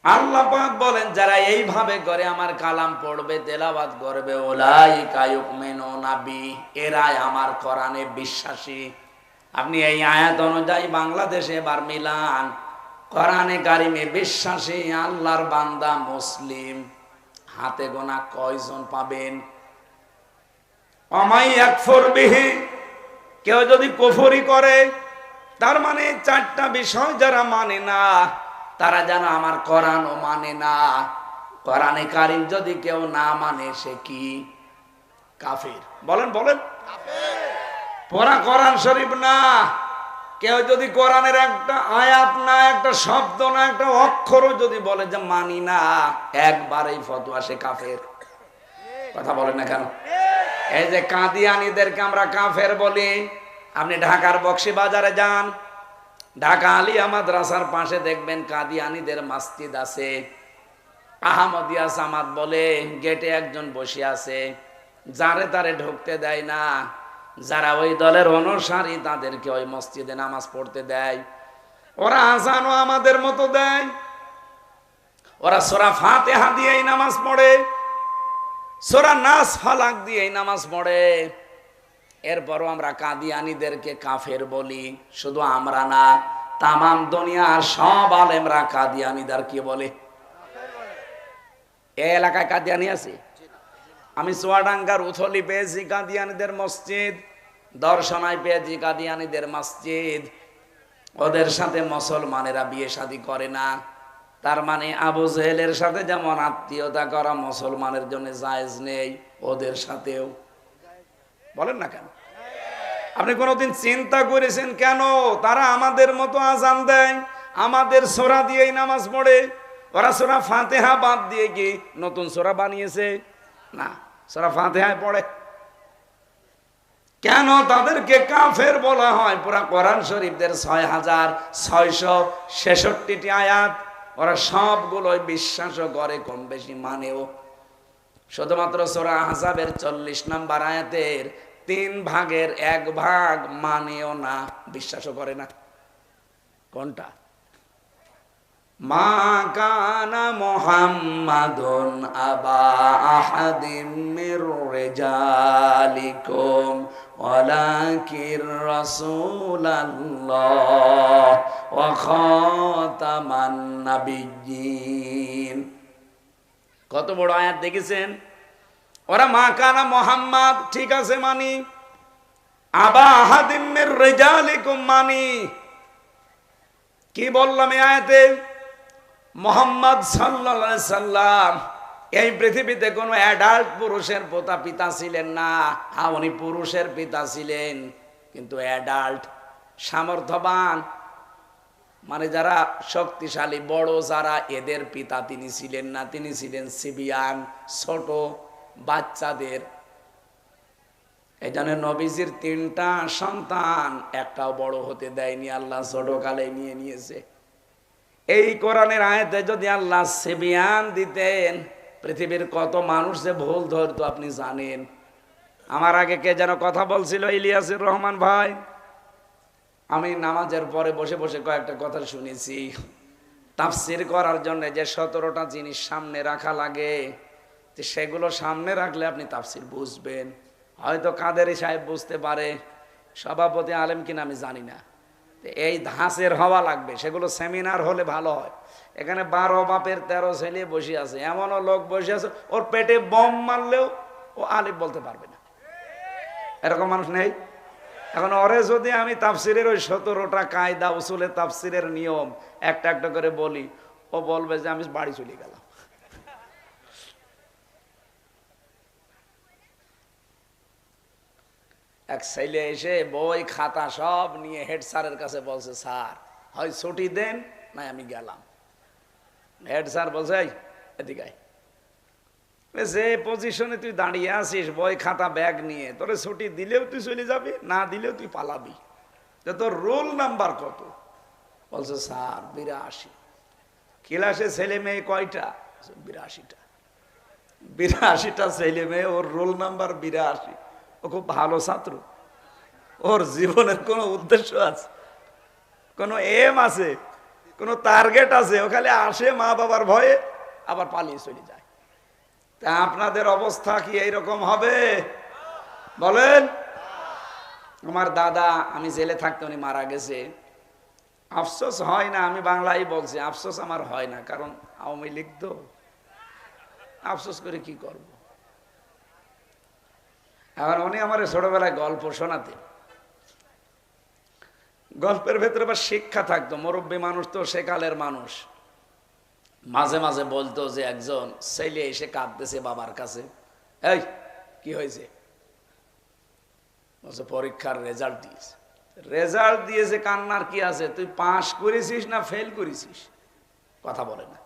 আল্লাহ পাক বলেন যারা এইভাবে করে আমার কালাম পড়বে, তেলাওয়াত করবে, উলাইকা ইউমিনুনা বি, এরাই আমার কোরআনে বিশ্বাসী। আপনি এই আয়াত অনুযায়ী বাংলাদেশে এবার মিলান, কোরআনে কারিমে বিশ্বাসী আল্লাহর বান্দা মুসলিম হাতে গোনা কয়জন পাবেন? অমাই ইয়াকফুর বিহি, কেউ যদি কুফরি করে, তার মানে চারটা বিষয় যারা মানে না, তারা যেন আমার কোরআনও মানে না। কোরআনে কারিম যদি কেউ না মানে সে কি? কাফির। বলেন বলেন, পুরা কোরআন শরীফ না, কেউ যদি কোরআনের একটা আয়াত না, একটা শব্দ না, একটা অক্ষরও যদি বলে যে মানি না, একবারেই ফতোয়া সে কাফের। কথা বলেন না কেন? এই যে কাদিয়ানীদেরকে আমরা কাফের বলি, আপনি ঢাকার বক্সিবাজারে যান, ঢাকা আলিয়া মাদ্রাসার পাশে দেখবেন কাদিয়ানীদের মসজিদ আছে। আহমদিয়া জামাত বলে গেটে একজন বসে আছে, যারে তারে ঢুকতে দেয় না। যারা ওই দলের অনুসারী তাদেরকে ওই মসজিদে নামাজ পড়তে দেয়। ওরা আজানও আমাদের মতো দেয়, ওরা সূরা ফাতিহা দিয়েই নামাজ পড়ে, সূরা নাস ফালাক দিয়েই নামাজ পড়ে। এরপরও আমরা কাদিয়ানীদেরকে কাফের বলি। শুধু আমরা না, তামাম দুনিয়ার সব আলেমরা কাদিয়ানীদের কি বলে? এই এলাকায় কাদিয়ানী আছে? আমি চুয়াডাঙ্গার উথলি পেয়েছি কাদিয়ানীদের মসজিদ, দর্শনায় পেয়েছি কাদিয়ানীদের মসজিদ। ওদের সাথে মুসলমানেরা বিয়ে শাদী করে না। তার মানে আবু জেহেলের সাথে যেমন আত্মীয়তা করা মুসলমানের জন্য জায়েজ নেই, ওদের সাথেও। বলেন না কেন? আপনি কোনোদিন চিন্তা করেছেন কেন তারা আমাদের মতো আজান দেয়, আমাদের সূরা দিয়েই নামাজ পড়ে? ওরা সূরা ফাতিহা বাদ দিয়ে কি নতুন সূরা বানিয়েছে? না, সূরা ফাতিহায় পড়ে। কেন তাদেরকে কাফের বলা হয়? পুরা কোরআন শরীফের 6666টি আয়াত ওরা সবগুলোই বিশ্বাসও করে, কম বেশি মানেও। শুধুমাত্র সূরা আহজাবের 40 নম্বর আয়াতের 3 ভাগের 1 ভাগ মানেও না, বিশ্বাসও করে না। কোনটা? মা কানা মুহাম্মাদুন আবা আহাদিম মির রিজালিকুম ওয়ালাকির রাসূলুল্লাহ ওয়া খাতামান নাবিয়্যিন। কত বড় আয়াত দেখেছেন? ওরা মা কানা মুহাম্মাদ ঠিক আছে মানি, আবা আহাদিম মির রিজালিকুম মানি। কি বললাম এই আয়াতে? মুহাম্মদ সাল্লাল্লাহু আলাইহি সাল্লাম এই পৃথিবীতে কোনো অ্যাডাল্ট পুরুষের পিতা ছিলেন না। হ্যাঁ, উনি পুরুষের পিতা ছিলেন, কিন্তু অ্যাডাল্ট, সামর্থ্যবান, মানে যারা শক্তিশালী বড় যারা, এদের পিতা তিনি ছিলেন না। তিনি ছিলেন সিবিয়ান, ছোট বাচ্চাদের। এই জন্য নবীজির 3টা সন্তান, একটাও বড় হতে দেয়নি, আল্লাহ ছোটকালে নিয়ে নিয়েছে। এই কোরআনের আয়াতে যদি আল্লাহ সিবিয়ান দিতেন, পৃথিবীর কত মানুষ যে ভুল ধরতো আপনি জানেন। আমার আগে কে যেন কথা বলছিল, ইলিয়াসুর রহমান ভাই, আমি নামাজের পরে বসে বসে কয়েকটা কথা শুনেছি। তাফসির করার জন্য যে 17টা জিনিস সামনে রাখা লাগে, সেগুলো সামনে রাখলে আপনি তাফসির বুঝবেন। হয়তো কাদেরী সাহেব বুঝতে পারে, সভাপতি আলেম কিনা আমি জানি না। এই ধাঁচের হওয়া লাগবে, সেগুলো সেমিনার হলে ভালো হয়। এখানে 12 বাপের 13 ছেলে বসে আছে, এমনও লোক বসে আছে ওর পেটে বম মারলেও ও আলিফ বলতে পারবে না, এরকম মানুষ নেই? এখন ওরে যদি আমি তাফসিরের ওই 17টা কায়দা, উসুলে তাফসিরের নিয়ম একটা একটা করে বলি, ও বলবে যে আমি বাড়ি চলে গেলাম। এক ছেলে এসে বই খাতা সব নিয়ে হেড স্যারের কাছে বলছে, স্যার হয় ছুটি দেন, না আমি গেলাম। হেড স্যার বলছে, এদিকে যে পজিশনে তুই দাঁড়িয়ে আছিস, বই খাতা ব্যাগ নিয়ে, তোরে ছুটি দিলেও তুই চলে যাবি, না দিলেও তুই পালাবি। তোর রোল নাম্বার কত? বলছে স্যার 82। ক্লাসে ছেলে মেয়ে কয়টা? 82টা। 82টা ছেলে মেয়ে, ওর রোল নাম্বার 82। ও খুব ভালো ছাত্র, ওর জীবনের কোনো উদ্দেশ্য আছে, কোনো এম আছে? কোনো টার্গেট আছে, ওখানে আসে মা বাবার ভয়ে আবার পালিয়ে চলে যায়। তা আপনাদের অবস্থা কি এইরকম হবে বলেন? আমার দাদা, আমি জেলে থাকতে উনি মারা গেছে। আফসোস হয় না, আমি বাংলায় বলছি, আফসোস আমার হয় না, কারণ আওয়ামী লীগ তো, আফসোস করে কি করব। এখন উনি আমার ছোটবেলায় গল্প শোনাতেন, গল্পের ভেতরে বা শিক্ষা থাকতো। মুরব্বী মানুষ তো, সেকালের মানুষ। মাঝে মাঝে বলতো যে একজন ছেলে এসে কাঁদতেছে বাবার কাছে, এই কি হয়েছে? বলছে পরীক্ষার রেজাল্ট দিয়েছে। রেজাল্ট দিয়েছে, কান্নার কি আছে? তুই পাস করেছিস না ফেল করেছিস? কথা বলে না।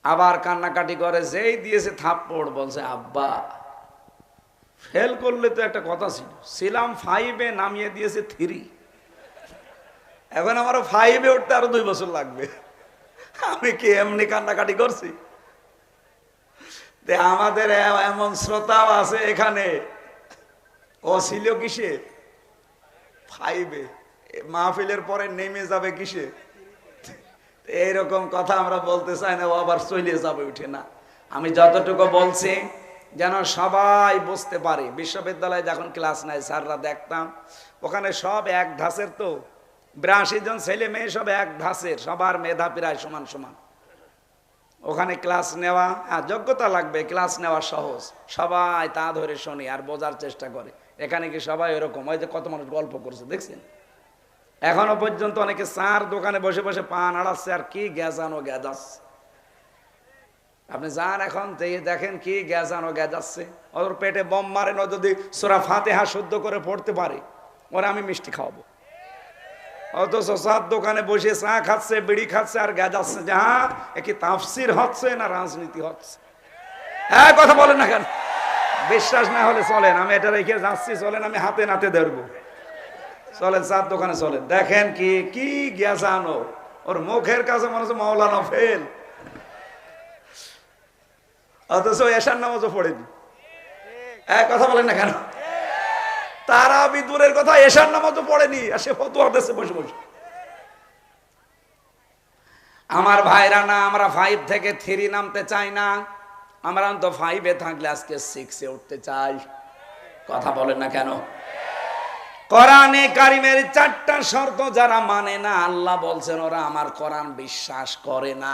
আবার কান্নাকাটি করে, যেই দিয়েছে থাপ্পড়, বলছে আব্বা ফেল করলে তো একটা কথা ছিল, ছিলাম 5-এ, নামিয়ে দিয়েছে 3। এখন আমারও 5-এ উঠতে আরো 2 বছর লাগবে। আমি কি এমনি কান্নাকাটি করছি? আমাদের এমন শ্রোতাও আছে এখানে, ও ছিল কিসে? 5-এ, মাহফিলের পরে নেমে যাবে কিসে? এইরকম কথা আমরা বলতে চাই না, ও আবার চলে যাবে উঠে না। আমি যতটুকু বলছি যেন সবাই বুঝতে পারে। বিশ্ববিদ্যালয়ে যখন ক্লাস নেয় স্যাররা, দেখতাম ওখানে সব এক ধাঁচের, তো 82 জন ছেলে মেয়ে সব এক ধাঁচের, সবার মেধা প্রায় সমান সমান। ওখানে ক্লাস নেওয়া, যোগ্যতা লাগবে, ক্লাস নেওয়া সহজ, সবাই তা ধরে শুনি আর বোঝার চেষ্টা করে। এখানে কি সবাই এরকম? ওই যে কত মানুষ গল্প করছে দেখছেন, এখনো পর্যন্ত অনেকে চার দোকানে বসে বসে পান আড়াচ্ছে আর কি গ্যাজানো গ্যাজাচ্ছে। আপনি যান এখন দেখেন কি গ্যাজানো গ্যাজাচ্ছে। ওর পেটে বম মারেন, ও যদি সূরা ফাতিহা শুদ্ধ করে পড়তে পারে, ওরা আমি মিষ্টি খাওয়াবো। অথচ চার দোকানে বসে চা খাচ্ছে, বিড়ি খাচ্ছে আর গ্যাজাচ্ছে যে হ্যাঁ এ কি তাফসির হচ্ছে না রাজনীতি হচ্ছে? হ্যাঁ কথা বলেন না কেন? বিশ্বাস না হলে চলেন, আমি এটা রেখে যাচ্ছি, চলেন আমি হাতে নাতে ধরবো। চলেন চার দোকানে চলেন, দেখেন কি কি গ্যাজানো। ওর মুখের কাছে মনে হচ্ছে মাওলানা ফেল, অথচ এশার নামাজও পড়েনি। কথা বলেন না কেন? তারা বিদুরের কথা, এশার নামাজও পড়েনি, আর সে ফতোয়া দিচ্ছে বসে বসে। আমার ভাইরা না, আমরা 5 থেকে 3 নামতে চাই না, আমরা তো 5-এ থাকলে আজকে 6-এ উঠতে চাই। কথা বলেন না কেন? কোরআনে কারিমের 4টা শর্ত যারা মানে না, আল্লাহ বলছেন ওরা আমার কোরআন বিশ্বাস করে না।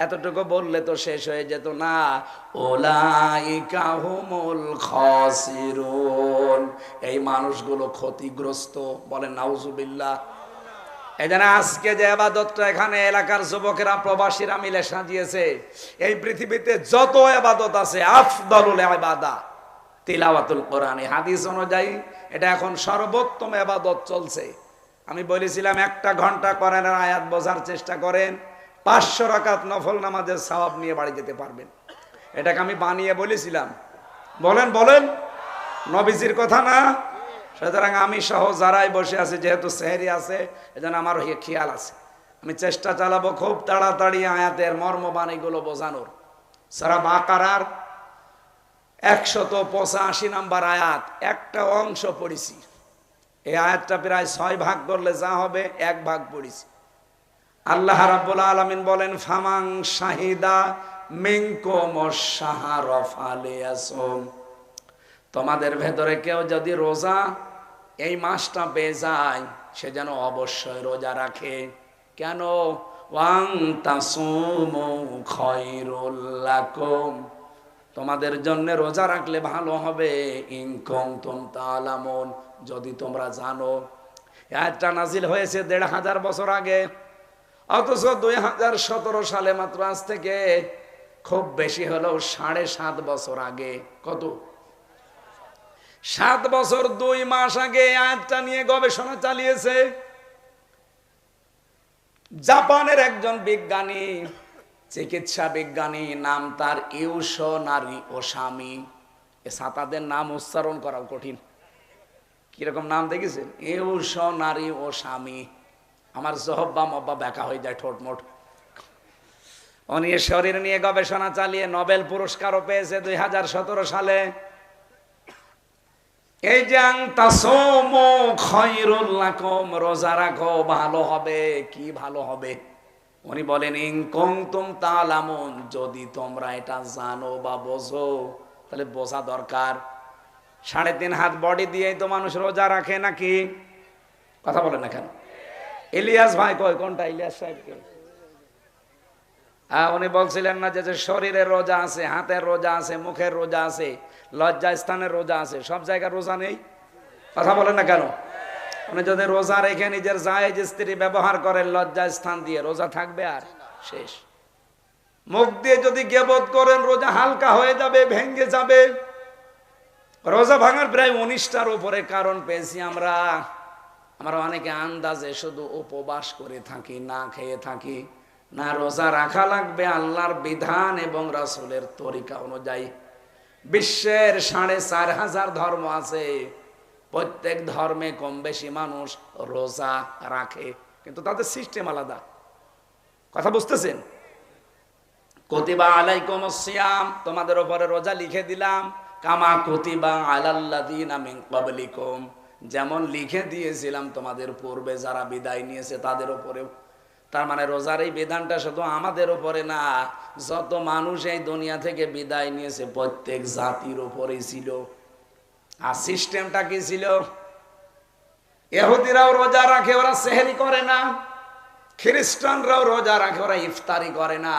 এতটুকু বললে তো শেষ হয়ে যেত না। উলাইকা হুমুল খাসিরুন, এই মানুষগুলো ক্ষতিগ্রস্ত। বলেন নাউজুবিল্লাহ। এই জন্য আজকে যে ইবাদতটা এখানে এলাকার যুবকেরা প্রবাসীরা মিলে সাজিয়েছে, এই পৃথিবীতে যত ইবাদত আছে আফদালুল ইবাদা তিলাওয়াতুল কোরআন। হাদিস অনুযায়ী এটা এখন সর্বোত্তম ইবাদত চলছে। আমি বলেছিলাম 1 ঘন্টা কোরআনের আয়াত বোঝার চেষ্টা করেন, 500 রাকাত নফল নামাজের সওয়াব নিয়ে বাড়ি যেতে পারবেন। এটাকে আমি বানিয়ে বলেছিলাম। বলেন বলেন, নবীজির কথা না? সুতরাং আমি সহ যারাই বসে আছে, যেহেতু সেহরি আছে এজন্য আমার খেয়াল আছে, আমি চেষ্টা চালাবো খুব তাড়াতাড়ি আয়াতের মর্মবাণীগুলো বোঝানোর। সূরা বাকারার 185 নাম্বার আয়াত, একটা অংশ পড়েছি। এই আয়াতটা প্রায় 6 ভাগ করলে যা হবে 1 ভাগ পড়েছি। আল্লাহ রাব্বুল আলামিন বলেন, ফামাং শাহিদা মিনকুমুশ শাহরা ফালিয়াসুম, তোমাদের ভেতরে কেউ যদি রোজা এই মাসটা পেয়ে যায়, সে যেন অবশ্যই রোজা রাখে। কেন? ওয়াং তাসুমু খায়রুল লাকুম, তোমাদের জন্য রোজা রাখলে ভালো হবে। ইন কুনতুম তা'লামুন, যদি তোমরা জানো। আয়াতটা নাজিল হয়েছে 1500 বছর আগে, অথচ 2017 সালে মাত্র, আজ থেকে খুব বেশি হলেও 7.5 বছর আগে। কত? 7 বছর 2 মাস আগে আয়াতটা নিয়ে গবেষণা চালিয়েছে জাপানের একজন বিজ্ঞানী, চিকিৎসা বিজ্ঞানী, নাম তার ইউশোনারি ওসামি। এ ছাতাদের নাম উচ্চারণ করাও কঠিন। কিরকম নাম দেখেছেন? ইউশোনারি ওসামি। আমার জহব্বা মব্বা ব্যাকা হয়ে যায় ঠোঁটমোট। উনি শরীর নিয়ে গবেষণা চালিয়ে নোবেল পুরস্কারও পেয়েছে 2017 সালে। এই যে আনতাসুমু খায়রুল লাকুম, রোজা রাখো ভালো হবে। কি ভালো হবে? উনি বলেন ইন কুনতুম তা'লামুন, যদি তোমরা এটা জানো বা বোঝো, তাহলে বোঝা দরকার। 3.5 হাত বডি দিয়েই তো মানুষ রোজা রাখে নাকি? কথা বলে না কেন? ইলিয়াস ভাই কই? কোনটা ইলিয়াস সাহেব? হ্যাঁ, উনি বলছিলেন না যে শরীরের রোজা আছে, হাতের রোজা আছে, মুখের রোজা আছে, লজ্জা স্থানের রোজা আছে, সব জায়গায় রোজা নেই? কথা বলেন না কেন? উনি যদি রোজা রেখে নিজের জায়েজ স্ত্রী ব্যবহার করেন লজ্জা স্থান দিয়ে, রোজা থাকবে আর শেষ। মুখ দিয়ে যদি গীবত করেন, রোজা হালকা হয়ে যাবে, ভেঙে যাবে। রোজা ভাঙার প্রায় 19টার উপরে কারণ পেয়েছি আমরা। আমরা অনেকে আন্দাজে শুধু উপবাস করে থাকি, না খেয়ে থাকি। না, রোজা রাখা লাগবে আল্লাহর বিধান এবং রাসূলের তরিকা অনুযায়ী। বিশ্বের 4,500 ধর্ম আছে, প্রত্যেক ধর্মে কম বেশি মানুষ রোজা রাখে, কিন্তু তাদের সিস্টেম আলাদা। কথা বুঝতেছেন? কুতিবা আলাইকুমুস সিয়াম, তোমাদের উপরে রোজা লিখে দিলাম। কামা কুতিবা আলাল্লাযিনা মিন ক্বাবলিকুম, যেমন লিখে দিয়েছিলাম তোমাদের পূর্বে যারা বিদায় নিয়েছে তাদের উপরেও। তার মানে রোজার এই বিধানটা শুধু আমাদের উপরে না, যত মানুষ এই দুনিয়া থেকে বিদায় নিয়েছে প্রত্যেক জাতির উপরেই ছিল। আর সিস্টেমটা কি ছিল? ইহুদিরাও রোজা রাখে, ওরা সেহরি করে না। খ্রিস্টানরাও রোজা রাখে, ওরা ইফতারি করে না।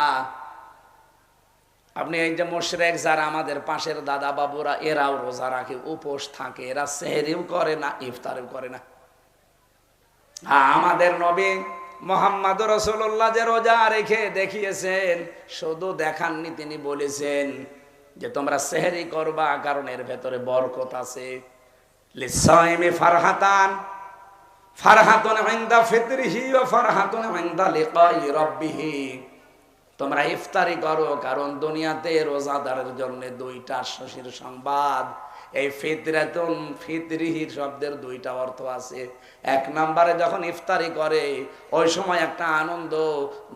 আপনি এই যে মুশরিক যারা আমাদের পাশের দাদা বাবুরা, এরাও রোজা রাখে, উপোস থাকে, এরা সেহরিও করে না, ইফতারিও করে না। আমাদের নবী মুহাম্মদ রাসূলুল্লাহ যে রোজা রেখে দেখিয়েছেন, শুধু দেখাননি, তিনি বলেছেন যে তোমরা সেহরি করবা, কারণ এর ভেতরে বরকত আছে। লিসাইমি ফারহাতান, ফারহাতুন ইনদা ফিতরিহি ওয়া ফারহাতুন ইনদা লিকাই রাব্বিহি, তোমরা ইফতারি করো, কারণ দুনিয়াতে রোজাদারের জন্য 2টা খুশির সংবাদ। এই ফিতরাতুন ফিতরিহি শব্দের 2টা অর্থ আছে। 1 নম্বরে যখন ইফতারি করে ওই সময় একটা আনন্দ,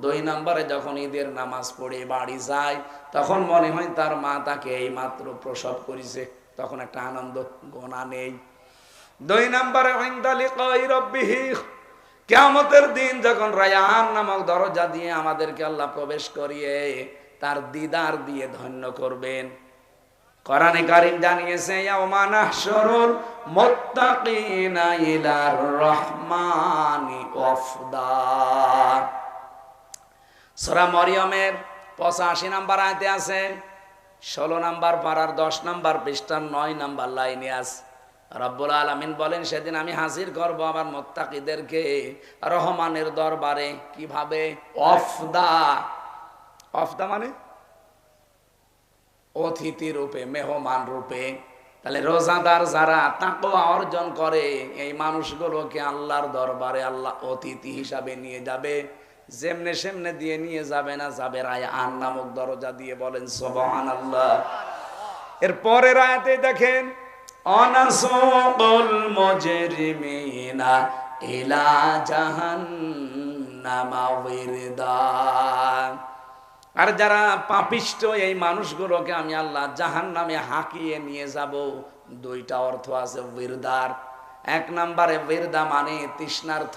2 নম্বরে যখন ঈদের নামাজ পড়ে বাড়ি যায় তখন মনে হয় তার মা তাকে এই মাত্র প্রসব করেছে, তখন একটা আনন্দ, গোনা নেই। 2 নম্বরে ইনদা লিকাই রাব্বিহি, কিয়ামতের দিন যখন রায়ান নামক দরজা দিয়ে আমাদেরকে আল্লাহ প্রবেশ করিয়ে তার দিদার দিয়ে ধন্য করবেন। কোরআনে কারীম জানিয়েছে ইয়াউমা নাহশুরুল মুত্তাকিনা ইলার রহমানি ওয়াফদা। সূরা মরিয়মের 85 নম্বর আয়াতে আছে, 16 নম্বর পারার 10 নম্বর পৃষ্ঠার 9 নম্বর লাইনে আছে। রব্বুল আলামিন বলেন, সেদিন আমি হাজির করব আমার মুত্তাকিদেরকে রহমানের দরবারে। কিভাবে? ওয়াফদা। ওয়াফদা মানে অতিথি রূপে, মেহমান রূপে। তাহলে রোজাদার যারা তাকওয়া অর্জন করে, এই মানুষগুলোকে আল্লাহর দরবারে আল্লাহ অতিথি হিসাবে নিয়ে যাবে। যেমনে সেমনে দিয়ে নিয়ে যাবে না, যাবে রায়আন নামক দরজা দিয়ে। বলেন সুবহানাল্লাহ। এর পরের আয়াতে দেখেন, অনাসুকুল মুজরিমিনা ইলা জাহান্নামা ওয়িরদা, আর যারা পাপিষ্ঠ এই মানুষগুলোকে আমি আল্লাহ জাহান্নামে হাঁকিয়ে নিয়ে যাব। 2টা অর্থ আছে ওয়িরদার। 1 নম্বরে ওয়িরদা মানে তৃষ্ণার্থ,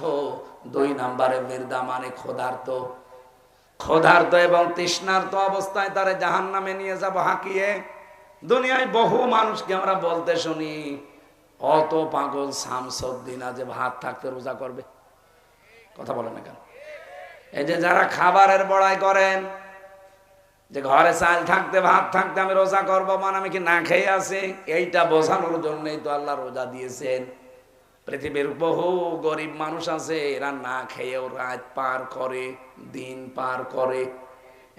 2 নম্বরে ওয়িরদা মানে ক্ষুধার্ত। ক্ষুধার্ত এবং তৃষ্ণার্ত অবস্থায় তারা জাহান্নামে নিয়ে যাব হাঁকিয়ে। দুনিয়ায় বহু মানুষকে আমরা বলতে শুনি, অত পাগল শামসুদ্দিন যে ভাত থাকতে রোজা করবে। কথা বলে না কেন? এই যে যারা খাবারের বড়াই করেন, যে ঘরে চাল থাকতে ভাত থাকতে আমি রোজা করবো, মানে আমি কি না খেয়ে আছি, এইটা বোঝানোর জন্যই তো আল্লাহ রোজা দিয়েছেন। পৃথিবীর বহু গরিব মানুষ আছে, এরা না খেয়েও রাত পার করে, দিন পার করে।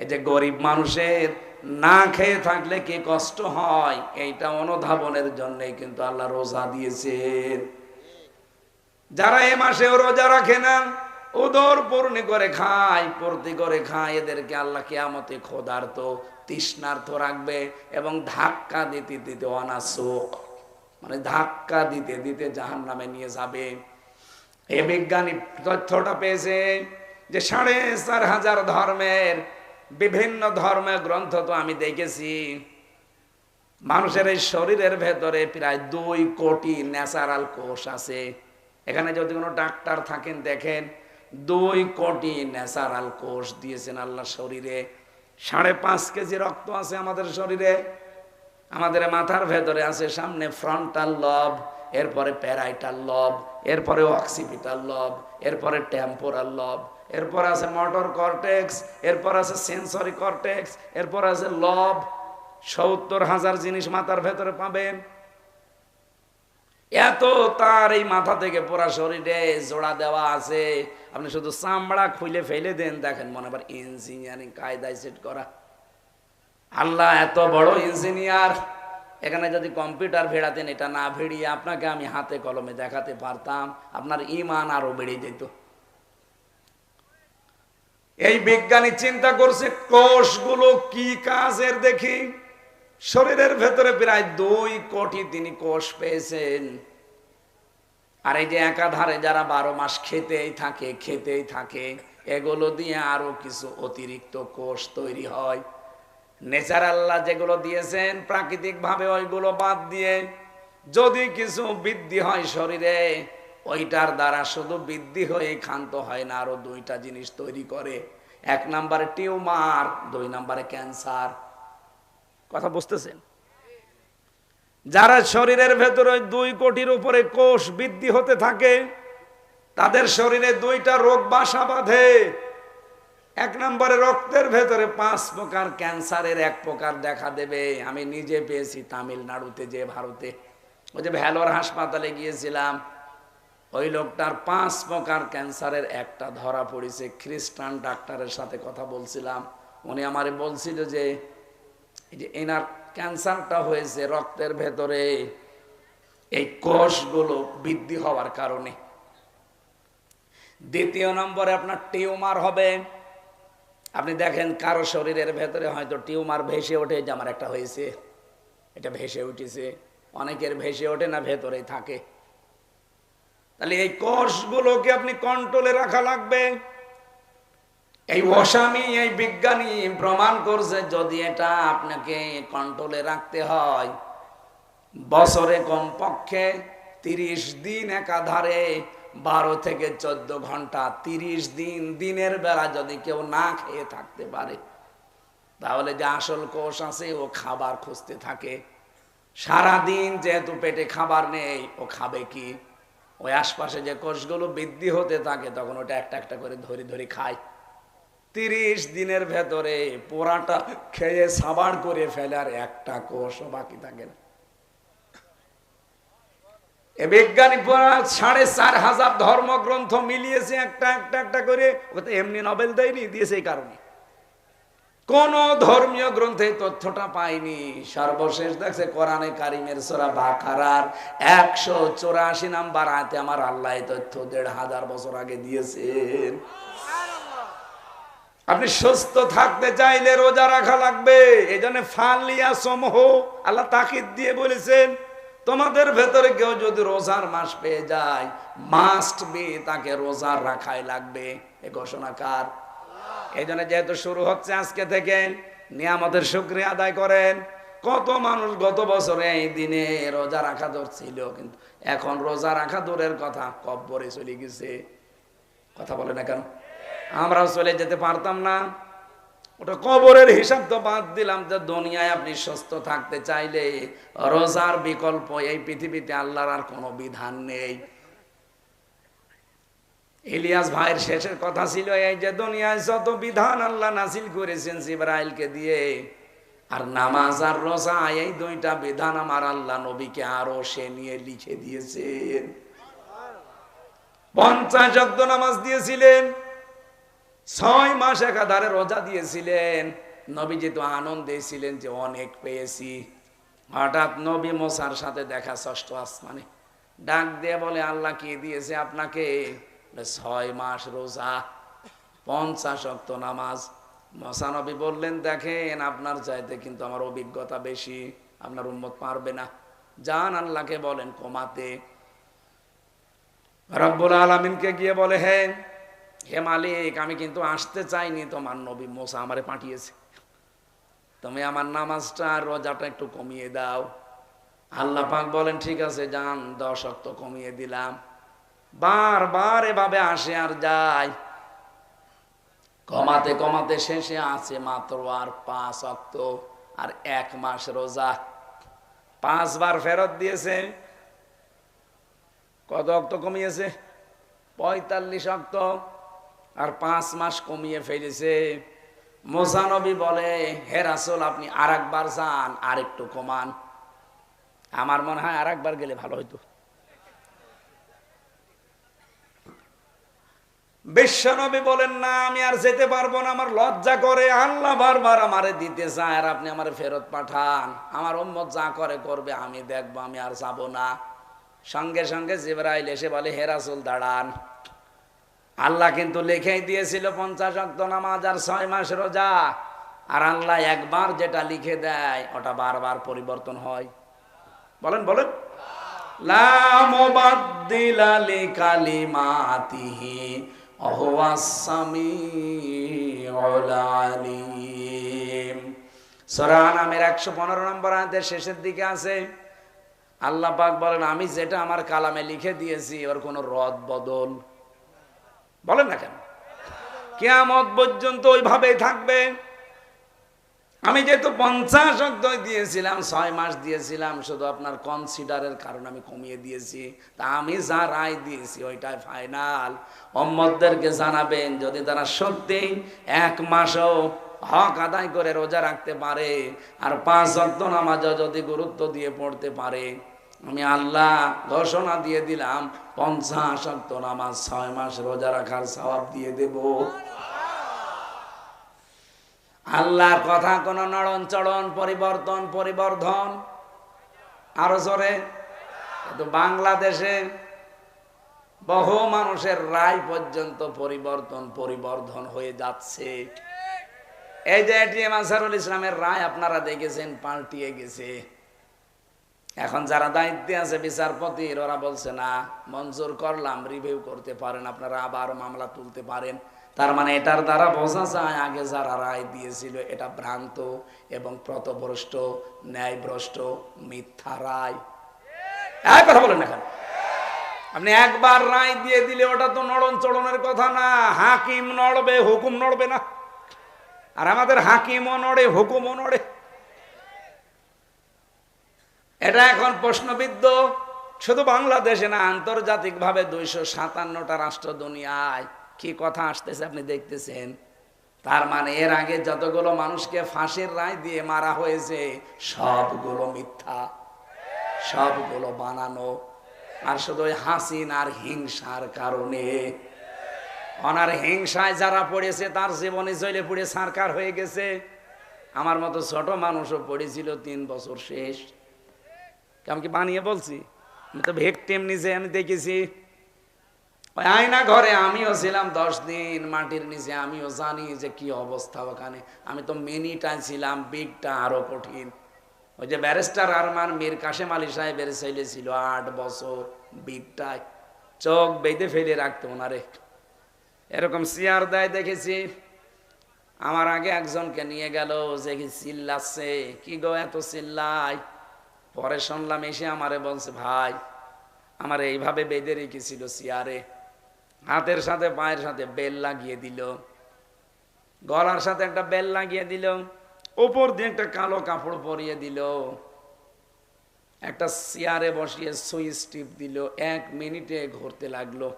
এই যে গরিব মানুষের না খেয়ে থাকলে কি কষ্ট হয়, এইটা অনুধাবনের জন্যই কিন্তু আল্লাহ রোজা দিয়েছেন। যারা এ মাসেও রোজা রাখে না, উদর পূর্ণ করে খায়, পূর্তি করে খায়, এদেরকে আল্লাহ কিয়ামতে ক্ষুধার্ত তৃষ্ণার্ত রাখবে এবং ধাক্কা দিতে দিতে অনাসুক মানে ধাক্কা দিতে দিতে জাহান্নামে নিয়ে যাবে। এই বিজ্ঞানী তথ্যটা পেয়েছে যে 4,500 ধর্মের বিভিন্ন ধর্মের গ্রন্থ তো আমি দেখেছি, মানুষের এই শরীরের ভেতরে প্রায় 2 কোটি ন্যাচারাল কোষ আছে। এখানে যদি কোনো ডাক্তার থাকেন দেখেন, 2 কোটি ন্যাচারাল কোষ দিয়েছেন আল্লাহ শরীরে। 5.5 কেজি রক্ত আছে আমাদের শরীরে। আমাদের মাথার ভেতরে আছে সামনে ফ্রন্টাল লব, এরপরে প্যারাইটাল লব, এরপরে অক্সিপিটাল লব, এরপরে টেম্পোরাল লব, এরপর আছে মোটর কর্টেক্স, এরপর আছে সেন্সরি কর্টেক্স, এরপর আছে লব। 70,000 জিনিস মাথার ভেতরে পাবেন। এত তার এই মাথা থেকে পুরা শরীরে জোড়া দেওয়া আছে। আপনি শুধু চামড়া খুলে ফেলে দেন, দেখেন মনে আবার ইঞ্জিনিয়ারিং কায়দায় সেট করা। আল্লাহ এত বড় ইঞ্জিনিয়ার। এখানে যদি কম্পিউটার ভেড়াতেন, এটা না ভেড়িয়ে আপনাকে আমি হাতে কলমে দেখাতে পারতাম, আপনার ঈমান আরো বেড়ে যেত। এই বিজ্ঞানী চিন্তা করছে কোষগুলো কি কাজের দেখি। শরীরের ভেতরে প্রায় 2 কোটি তিনি কোষ পেয়েছেন। আর এই যে একাধারে যারা 12 মাস খেতেই থাকে, এগুলো দিয়ে আরো কিছু অতিরিক্ত কোষ তৈরি হয়। ন্যাচারাল্লাহ যেগুলো দিয়েছেন প্রাকৃতিক ভাবে, ওইগুলো বাদ দিয়ে যদি কিছু বৃদ্ধি হয় শরীরে, ওইটার দ্বারা শুধু বৃদ্ধি হয়ে ক্ষান্ত হয় না, আরো 2টা জিনিস তৈরি করে। 1 নম্বরে টিউমার, 2 নম্বরে ক্যান্সার। কথা বুঝতেছেন? যারা শরীরের ভেতরে 2 কোটির উপরে কোষ বৃদ্ধি হতে থাকে, তাদের শরীরে 2টা রোগ বাসা বাঁধে। 1 নম্বরে রক্তের ভেতরে 5 প্রকার ক্যান্সারের 1 প্রকার দেখা দেবে। আমি নিজে পেয়েছি তামিলনাড়ুতে, যে ভারতে, ওই যে ভেলোর হাসপাতালে গিয়েছিলাম, ওই লোকটার 5 প্রকার ক্যান্সারের একটা ধরা পড়েছে। খ্রিস্টান ডাক্তারের সাথে কথা বলছিলাম, উনি আমারে বলছিল যে এই যে এনার ক্যান্সারটা হয়েছে রক্তের ভেতরে এই কোষগুলো বৃদ্ধি হওয়ার কারণে। 2 নম্বরে আপনার টিউমার হবে। আপনি দেখেন কারো শরীরের ভেতরে হয়তো টিউমার ভেসে ওঠে, যে আমার একটা হয়েছে, এটা ভেসে উঠেছে। অনেকের ভেসে ওঠে না, ভেতরেই থাকে। তাহলে এই কোষগুলোকে আপনি কন্ট্রোলে রাখা লাগবে। এই ওসামি, এই বিজ্ঞানী প্রমাণ করছে যদি এটা আপনাকে কন্ট্রোলে রাখতে হয়, বছরে কমপক্ষে 30 দিন একাধারে 12 থেকে 14 ঘন্টা, 30 দিন দিনের বেলা যদি কেউ না খেয়ে থাকতে পারে, তাহলে যে আসল কোষ আছে ও খাবার খুঁজতে থাকে। সারাদিন যেহেতু পেটে খাবার নেই, ও খাবে কি? ওই আশপাশে যে কোষগুলো বৃদ্ধি হতে থাকে, তখন ওটা একটা একটা করে ধরে ধরে খায়। 30 দিনের ভেতরে পোড়াটা খেয়ে সাবাড় করে ফেলে, আর একটা কোষও বাকি থাকে না। এ বিজ্ঞানী 4,500 ধর্মগ্রন্থ মিলিয়েছে একটা একটা করে। ওকে এমনি নোবেল দেয়নি, দিয়েছে এই কারণে। কোন ধর্মীয় গ্রন্থে তথ্যটা পাইনি। সর্বশেষ দেখছে কোরআনে কারিমের সূরা বাকারার 184 নাম্বার আয়াতে আমার আল্লাহ এই তথ্য 1,500 বছর আগে দিয়েছেন। আপনি সুস্থ থাকতে চাইলে রোজা রাখা লাগবে। এই জন্য ফালিয়া সমহ আল্লাহ তাকিদ দিয়ে বলেছেন, তোমাদের ভেতরে কেউ যদি রোজার মাস পেয়ে যায়, মাস্ট বি তাকে রোজা রাখাই লাগবে। এ ঘোষণা কার? এই জন্য যেহেতু শুরু হচ্ছে আজকে থেকে, নিয়ামতের শুকরিয়া আদায় করেন। কত মানুষ গত বছরে এই দিনে রোজা রাখা ধরছিল, কিন্তু এখন রোজা রাখা দূরের কথা, কব্বরে চলে গেছে। কথা বলে না কেন? আমরাও চলে যেতে পারতাম না। ওটা কবরের হিসাব তো বাদ দিলাম। যে দুনিয়ায় আপনি সুস্থ থাকতে চাইলে রোজার বিকল্প এই পৃথিবীতে আল্লাহর আর কোনো বিধান নেই। ইলিয়াস ভাইয়ের শেষের কথা ছিল এই যে দুনিয়ায় যত বিধান আল্লাহ নাজিল করেছেন জিবরাইলকে দিয়ে, আর নামাজ আর রোজা, এই 2টা বিধান আমার আল্লাহ নবীকে আরো সে নিয়ে লিখে দিয়েছেন। 50 ওয়াক্ত নামাজ দিয়েছিলেন, 6 মাস একাধারে রোজা দিয়েছিলেন। নবীজি তো আনন্দে ছিলেন যে অনেক পেয়েছি। হঠাৎ নবী মুসার সাথে দেখা 6ষ্ঠ আসমানে, ডাক দিয়ে বলে আল্লাহ কি দিয়েছে আপনাকে? 6 মাস রোজা, 50 ওয়াক্ত নামাজ। মুসা নবী বললেন, দেখেন আপনার চাইতে কিন্তু আমার অভিজ্ঞতা বেশি, আপনার উম্মত পারবে না, যান আল্লাহকে বলেন কমাতে। রব্বুল আলামিনকে গিয়ে বলে, হে মালিক, আমি কিন্তু আসতে চাইনি, তোমার নবী মুসা আমারে পাঠিয়েছে। তুমি আমার নামাজটা আর রোজাটা একটু কমিয়ে দাও। আল্লাহ পাক বলেন ঠিক আছে যান, 10 ওয়াক্ত কমিয়ে দিলাম। বারবার এভাবে আসে আর যায়, কমাতে কমাতে শেষে আছে মাত্র আর 5 ওয়াক্ত আর 1 মাস রোজা। 5 বার ফেরত দিয়েছে। কত ওয়াক্ত কমিয়েছে? 45 ওয়াক্ত। আর 5 মাস কমিয়ে ফেলেছে। মুসা নবী বলে, হে রাসূল আপনি আরেকবার যান, আরেকটু কমান। আমার মনে হয় আরেকবার গেলে ভালো হইতো। বিশ্বনবী বলেন না, আমি আর যেতে পারবো না, আমার লজ্জা করে। আল্লাহ বারবার আমারে দিতে চায় আর আপনি আমারে ফেরত পাঠান। আমার উম্মত যা করে করবে, আমি দেখবো, আমি আর যাব না। সঙ্গে সঙ্গে জিবরাইল এসে বলে, হে রাসূল দাঁড়ান। আল্লাহ কিন্তু লিখেই দিয়েছিল 50 ওয়াক্ত নামাজ আর 6 মাস রোজা। আর আল্লাহ একবার যেটা লিখে দেয় ওটা বারবার পরিবর্তন হয়। বলেন বলেন, লা মুবাদদিলা লিকালিমাতিহি ওয়া হুয়াস সামিউল আলিম। সূরা আনামের 115 নম্বর আয়াতের শেষের দিকে আছে, আল্লাহ পাক বলেন আমি যেটা আমার কালামে লিখে দিয়েছি ওর কোনো রদ বদল বলেন না কেন, কিয়ামত পর্যন্ত ওইভাবেই থাকবে। আমি যেহেতু 50 ওয়াক্ত দিয়েছিলাম, 6 মাস দিয়েছিলাম, শুধু আপনার কনসিডারের কারণে আমি কমিয়ে দিয়েছি। তা আমি যা রায় দিয়েছি ওইটাই ফাইনাল। উম্মতদেরকে জানাবেন যদি তারা সত্যি 1 মাসও হক আদায় করে রোজা রাখতে পারে আর 5 ওয়াক্ত নামাজও যদি গুরুত্ব দিয়ে পড়তে পারে, আমি আল্লাহ ঘোষণা দিয়ে দিলাম 50 ওয়াক্ত নামাজ 6 মাস রোজা রাখার সওয়াব দিয়ে দেব। আল্লাহর কথা কোন নড়ন চড়ন, পরিবর্তন পরিবর্ধন আরো জোরে। কিন্তু বাংলাদেশে বহু মানুষের রায় পর্যন্ত পরিবর্তন পরিবর্ধন হয়ে যাচ্ছে। এই যে এটিএম আনসারুল ইসলামের রায় আপনারা দেখেছেন পাল্টিয়ে গেছে। এখন যারা দায়িত্বে আছে বিচারপতির, ওরা বলছে না মঞ্জুর করলাম, রিভিউ করতে পারেন, আপনারা আবার মামলা তুলতে পারেন। তার মানে এটার দ্বারা বোঝা যায় আগে যারা রায় দিয়েছিল এটা ভ্রান্ত এবং পথভ্রষ্ট, ন্যায়ভ্রষ্ট, মিথ্যা রায়। এক কথা বলেন না কেন? আপনি একবার রায় দিয়ে দিলে ওটা তো নড়ন চড়নের কথা না। হাকিম নড়বে, হুকুম নড়বে না। আর আমাদের হাকিমও নড়ে, হুকুমও নড়ে। এটা এখন প্রশ্নবিদ্ধ। শুধু বাংলাদেশে না, আন্তর্জাতিক ভাবে 257টা রাষ্ট্র দুনিয়ায় কি কথা আসতেছে আপনি দেখতেছেন। তার মানে এর আগে যতগুলো মানুষকে ফাঁসির রায় দিয়ে মারা হয়েছে সবগুলো মিথ্যা, সবগুলো বানানো। আর শুধু হাসিনার হিংসার কারণে, ওনার হিংসায় যারা পড়েছে তার জীবনে জেলে পুড়ে সরকার হয়ে গেছে। আমার মতো ছোট মানুষও পড়েছিল 3 বছর শেষ। আমি কি বানিয়ে বলছি? আমি তো ভিকটিম নিজে আমি দেখেছি। ওই আয়না ঘরে আমিও ছিলাম 10 দিন মাটির নিচে, আমিও জানি যে কি অবস্থা ওখানে। আমি তো মিনিটা ছিলাম, বিগটা আরো কঠিন। ওই যে ব্যারিস্টার আরমান মীর কাশেম আলী সাহেবের ছেলে ছিল 8 বছর, বিগটায় চোখ বেঁধে ফেলে রাখতো ওনারে। এরকম চেয়ার দেয় দেখেছি। আমার আগে একজনকে নিয়ে গেল, যে কি চিল্লাচ্ছে, কি গো এত চিল্লাই। পরে শুনলাম এসে আমারে বলছে ভাই আমার এইভাবে বেঁধে রেখেছিল চেয়ারে, হাতের সাথে পায়ের সাথে বেল লাগিয়ে দিল, গলার সাথে একটা বেল লাগিয়ে দিল, উপর দিয়ে একটা কালো কাপড় পরিয়ে দিল, একটা চেয়ারে বসিয়ে সুইচ টিপ দিল, 1 মিনিটে ঘুরতে লাগলো।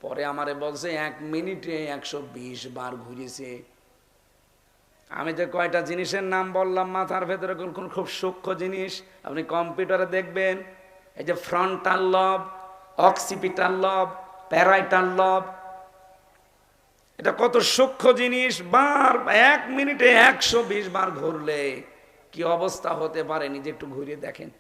পরে আমারে বলছে 1 মিনিটে 120 বার ঘুরেছে। আমি যে কয়টা জিনিসের নাম বললাম মাথার ভেতরে কোন খুব সূক্ষ্ম জিনিস, আপনি কম্পিউটারে দেখবেন। এই যে ফ্রন্টাল লব, অক্সিপিটাল লব, প্যারাইটাল লব, এটা কত সূক্ষ্ম জিনিস। 1 মিনিটে 120 বার ঘুরলে কি অবস্থা হতে পারে নিজে একটু ঘুরিয়ে দেখেন।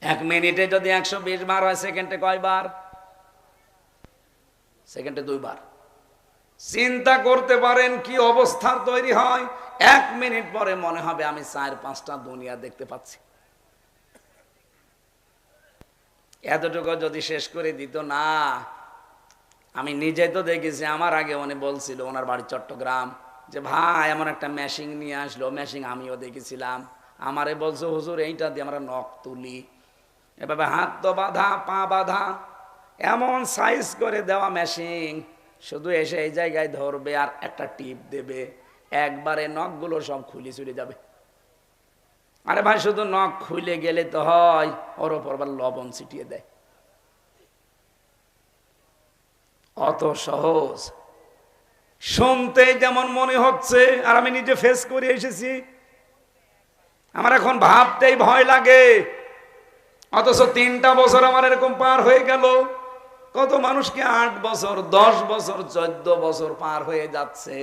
1 মিনিটে যদি 120 বার হয়, সেকেন্ডে কয়বার? সেকেন্ডে 2 বার। চিন্তা করতে পারেন কি অবস্থার তৈরি হয়। 1 মিনিট পরে মনে হবে আমি 4-5টা দুনিয়া দেখতে পাচ্ছি। এতটুকু যদি শেষ করে দিত না, আমি নিজে তো দেখেছি, আমার আগে উনি বলছিল, ওনার বাড়ি চট্টগ্রাম, যে ভাই এমন একটা মেশিন নিয়ে আসলো, মেশিন আমিও দেখেছিলাম। আমারে বলছো হুজুর এইটা দিয়ে আমরা নখ তুলি, এভাবে হাত তো বাঁধা, পা বাঁধা, এমন সাইজ করে দেওয়া মেশিন, শুধু এসে এই জায়গায় ধরবে আর একটা টিপ দেবে, একবারে নখগুলো সব খুলে চলে যাবে। আরে ভাই শুধু নখ খুলে গেলে তো হয়, ওর ওপর আবার লবণ ছিটিয়ে দেয়। অত সহজ শুনতে যেমন মনে হচ্ছে, আর আমি নিজে ফেস করে এসেছি, আমার এখন ভাবতেই ভয় লাগে। অথচ 3টা বছর আমার এরকম পার হয়ে গেল। কত মানুষকে 8 বছর, 10 বছর, 14 বছর পার হয়ে যাচ্ছে।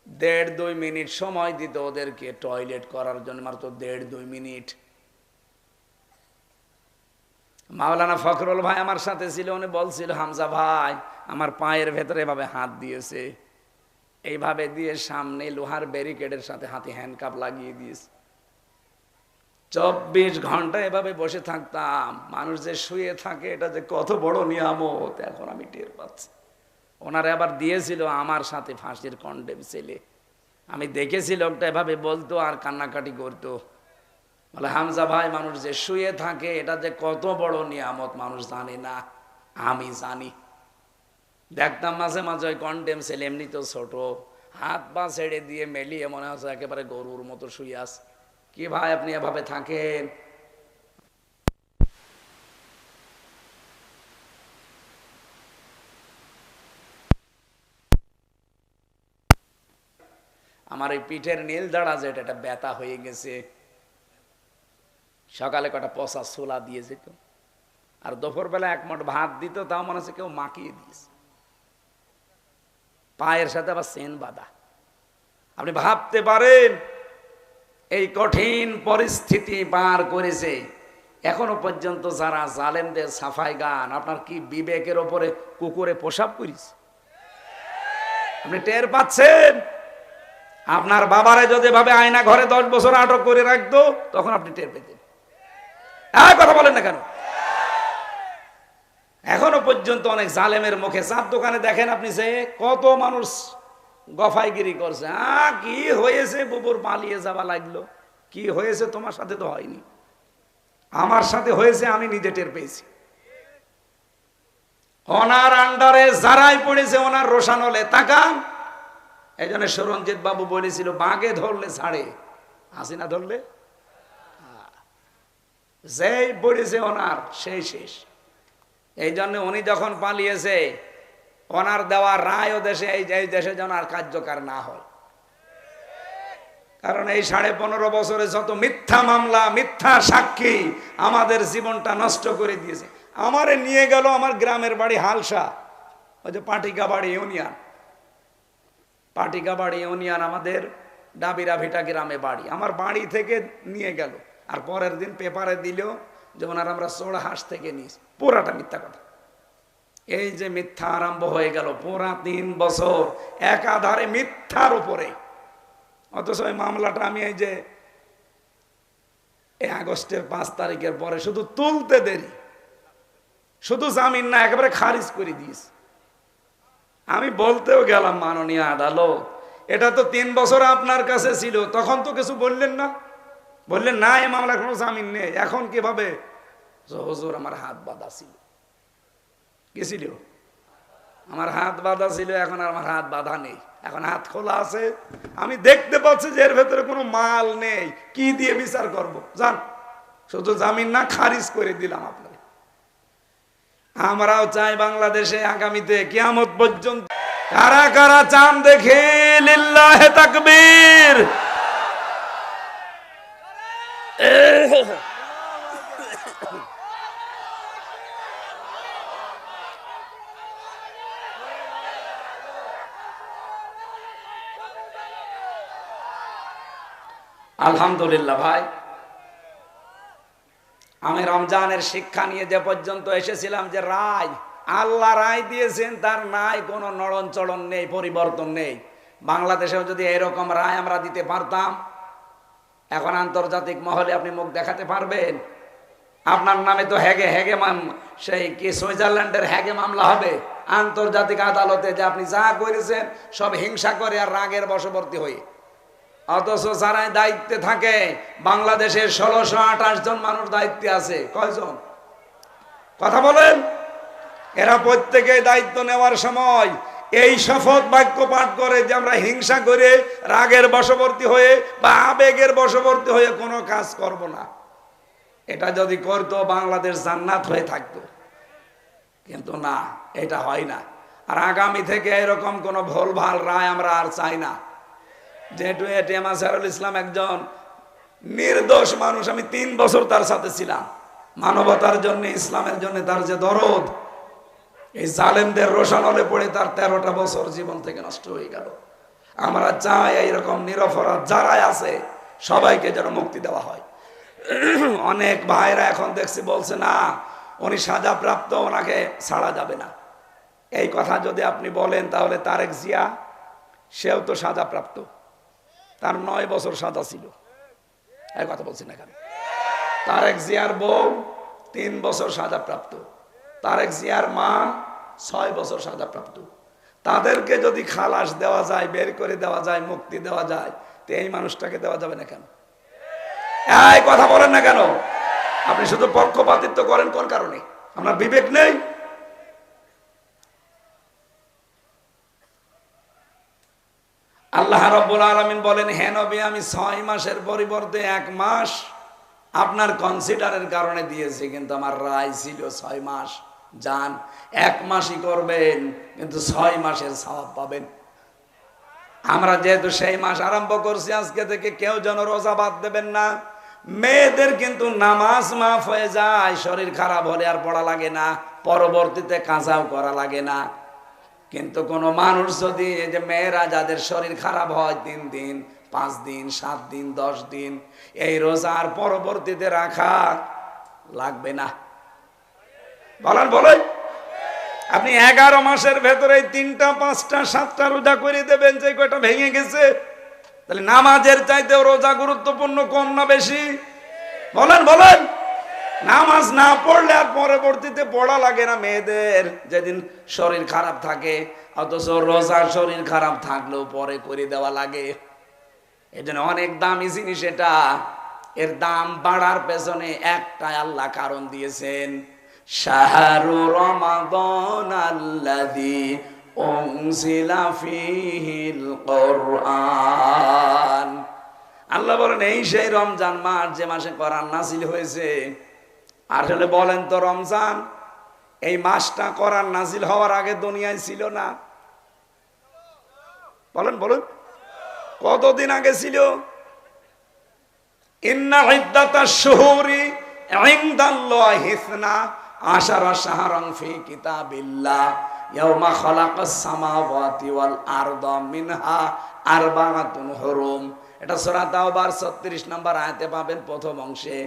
1.5-2 মিনিট সময় দিত ওদেরকে টয়লেট করার জন্য, মাত্র 1.5-2 মিনিট। মাওলানা ফখরুল ভাই আমার সাথে ছিল, উনি বলছিল হামজা ভাই আমার পায়ের ভেতরে এভাবে হাত দিয়েছে, এইভাবে দিয়ে সামনে লোহার ব্যারিকেডের সাথে হাতে হ্যান্ডকাপ লাগিয়ে দিয়েছে। 24 ঘন্টা এভাবে বসে থাকতাম। মানুষ যে শুয়ে থাকে এটা যে কত বড় নিয়ামত এখন আমি টের পাচ্ছি। ওনারা আবার দিয়েছিল আমার সাথে ফাঁসির কন্ডেম ছেলে, আমি দেখেছি লোকটা এভাবে বলতো আর কান্নাকাটি করতো, বলে হামজা ভাই মানুষ যে শুয়ে থাকে এটা যে কত বড় নিয়ামত মানুষ জানে না, আমি জানি। দেখতাম মাঝে মাঝে ওই কন্ডেম ছেলে, এমনি তো ছোট, হাত পা ছেড়ে দিয়ে মেলিয়ে মনে হচ্ছে একেবারে গরুর মতো শুয়ে আস। কি ভাই আপনি এভাবে থাকেন? আমার এই পিঠের নীল দাঁড়া যেটা, এটা ব্যথা হয়ে গেছে। সকালে কটা পচা ছোলা দিয়ে যেত, আর দুপুরবেলা 1 মুঠ ভাত দিত, তাও মনে হচ্ছে কেউ মাখিয়ে দিয়েছে। পায়ের সাথে আবার চেন বাঁধা। আপনি ভাবতে পারেন এই কঠিন পরিস্থিতি পার করেছে, এখনো পর্যন্ত যারা জালেমদের সাফাই গান, আপনার কি বিবেকের ওপরে কুকুরে প্রসাব করেছে? আপনি টের পাচ্ছেন? আপনার বাবারে যদি ভাবে আয়না ঘরে 10 বছর আটক করে রাখতো, তখন আপনি টের পেতেন। কথা বলেন না কেন? এখনো পর্যন্ত অনেক জালেমের মুখে, চার দোকানে দেখেন আপনি, যে কত মানুষ গফাইগিরি করছে, কি হয়েছে বুবুর পালিয়ে যাওয়া লাগলো, কি হয়েছে তোমার সাথে তো হয়নি, আমার সাথে হয়েছে, আমি নিজে টের পেয়েছি। ওনার আন্ডারে যারাই পড়েছে ওনার রোশানলে তাকান। এই জন্য সুরঞ্জিত বাবু বলেছিল বাঘে ধরলে ছাড়ে, হাসিনা ধরলে যেই পড়েছে ওনার সেই শেষ। এই জন্য উনি যখন পালিয়েছে, ওনার দেওয়া রায় ও দেশে, এই দেশে যেন আর কার্যকর না হয়। কারণ এই 15.5 বছরে যত মিথ্যা মামলা, মিথ্যা সাক্ষী আমাদের জীবনটা নষ্ট করে দিয়েছে। আমারে নিয়ে গেল আমার গ্রামের বাড়ি হালসা, ওই যে পাটিকাবাড়ি ইউনিয়ন, পাটিকাবাড়ি ইউনিয়ন আমাদের ডাবিরা ভিটা গ্রামে বাড়ি। আমার বাড়ি থেকে নিয়ে গেল, আর পরের দিন পেপারে দিল যে ওনার আমরা চোড়হাঁস থেকে নিয়েছি। পুরাটা মিথ্যা কথা। এই যে মিথ্যা আরম্ভ হয়ে গেল, পুরা 3 বছর একাধারে মিথ্যার উপরে। অথচ ওই মামলাটা আমি এই যে আগস্টের 5 তারিখের পরে শুধু তুলতে দেরি, শুধু জামিন না একেবারে খারিজ করে দিয়েছে। আমি বলতেও গেলাম মাননীয় আদালত, এটা তো 3 বছর আপনার কাছে ছিল, তখন তো কিছু বললেন না, বললেন না এই মামলা কোনো জামিন নেই। এখন কিভাবে? হুজুর আমার হাত বাঁধা ছিল। কি ছিল? আমার হাত বাঁধা ছিল, এখন আর আমার হাত বাঁধা নেই, এখন হাত খোলা আছে। আমি দেখতে পাচ্ছি যে এর ভেতরে কোনো মাল নেই, কি দিয়ে বিচার করব? জান, শুধু জামিন না খারিজ করে দিলাম আপনাকে। আমরাও চাই বাংলাদেশে আগামীতে কিয়ামত পর্যন্ত, কারা কারা চান দেখে লিল্লাহে তাকবীর। আলহামদুলিল্লাহ ভাই, আমি রমজানের শিক্ষা নিয়ে যে পর্যন্ত এসেছিলাম, যে রায় আল্লাহ রায় দিয়েছেন, তার নাই কোনো নড়ন চড়ন নেই, পরিবর্তন নেই। বাংলাদেশেও যদি এরকম রায় আমরা দিতে পারতাম, এখন আন্তর্জাতিক মহলে আপনি মুখ দেখাতে পারবেন? আপনার নামে তো সেই কি সুইজারল্যান্ডের হ্যাগে মামলা হবে আন্তর্জাতিক আদালতে, যে আপনি যা করেছেন সব হিংসা করে আর রাগের বশবর্তী হয়ে। অথচ যারাই দায়িত্বে থাকে, বাংলাদেশের 1628 জন মানুষ দায়িত্বে আছে, কয়জন? কথা বলেন। এরা প্রত্যেকেই দায়িত্ব নেওয়ার সময় এই শপথ বাক্য পাঠ করে যে আমরা হিংসা করে রাগের বশবর্তী হয়ে বা আবেগের বশবর্তী হয়ে কোনো কাজ করব না। এটা যদি করতো বাংলাদেশ জান্নাত হয়ে থাকতো, কিন্তু না, এটা হয় না। আর আগামী থেকে এরকম কোনো ভুলভাল রায় আমরা আর চাই না। যেহেতু এটিএম আজহারুল ইসলাম একজন নির্দোষ মানুষ, আমি 3 বছর তার সাথে ছিলাম। মানবতার জন্য, ইসলামের জন্য তার যে দরদ, এই জালেমদের রোশানলে পড়ে তার 13টা বছর জীবন থেকে নষ্ট হয়ে গেল। আমরা চাই এইরকম নিরপরাধ যারাই আছে সবাইকে যেন মুক্তি দেওয়া হয়। অনেক ভাইরা এখন দেখছি বলছে না, উনি সাজাপ্রাপ্ত, ওনাকে ছাড়া যাবে না। এই কথা যদি আপনি বলেন তাহলে তারেক জিয়া, সেও তো সাজাপ্রাপ্ত, তার 9 বছর সাজা ছিল। এই কথা বলছি না কেন? তারেক জিয়ার বউ 3 বছর সাজাপ্রাপ্ত, তারেক জিয়ার মা 6 বছর সাজাপ্রাপ্ত। তাদেরকে যদি খালাস দেওয়া যায়, বের করে দেওয়া যায়, মুক্তি দেওয়া যায়, তো এই মানুষটাকে দেওয়া যাবে না কেন? এই কথা বলেন না কেন? আপনি শুধু পক্ষপাতিত্ব করেন কোন কারণে? আপনার বিবেক নেই? আল্লাহ রাব্বুল আলামিন বলেন, হে নবী, আমি 6 মাসের পরিবর্তে 1 মাস আপনার কনসিডারের কারণে দিয়েছি, কিন্তু আমার রায় ছিল 6 মাস। যান, 1 মাসই করবেন, কিন্তু 6 মাসের সওয়াব পাবেন। আমরা যেহেতু সেই মাস আরম্ভ করছি, আজকে থেকে কেউ যেন রোজা বাদ দেবেন না। মেয়েদের কিন্তু নামাজ মাফ হয়ে যায়, শরীর খারাপ হলে আর পড়া লাগে না, পরবর্তীতে কাজাও করা লাগে না। কিন্তু কোন মানুষ যদি, এই যে মেয়েরা যাদের শরীর খারাপ হয় 3 দিন, 5 দিন, 7 দিন, 10 দিন, এই রোজার পরবর্তীতে রাখা লাগবে না। বলেন বলেন। আপনি 11 মাসের ভেতরে 3টা, 5টা, 7টা রোজা করে দেবেন, যে কয়টা ভেঙে গেছে। তাহলে নামাজের চাইতেও রোজা গুরুত্বপূর্ণ, কম না বেশি? বলেন বলেন। নামাজ না পড়লে আর পরবর্তীতে পড়া লাগে না মেয়েদের, যেদিন শরীর খারাপ থাকে। অথচ রোজা শরীর খারাপ থাকলেও পরে করে দেওয়া লাগে। এই জন্য অনেক দামি জিনিস এটা। এর দাম বাড়ার পেছনে একটাই আল্লাহ কারণ দিয়েছেন, শাহরু রমাদান আল্লাযী উনজিলা ফীহিল কুরআন। আল্লাহ বলেন, এই সেই রমজান মাস, যে মাসে কোরআন নাযিল হয়েছে। আসলে বলেন তো, রমজান এই মাসটা কোরআন নাযিল হওয়ার আগে দুনিয়ায় ছিল না? বলেন বলেন, কতদিন আগে ছিল? ইন্না ইদ্দাতাশ শুহুরি ইনদাল্লাহি 12 শাহরান ফি কিতাবিল্লাহ ইয়াওমা খালাকাস সামাওয়াতি ওয়াল আরদা মিনহা আরবাআতুন হুরুম। এটা সূরা তাওবার 36 নম্বর আয়াতে পাবেন, প্রথম অংশে।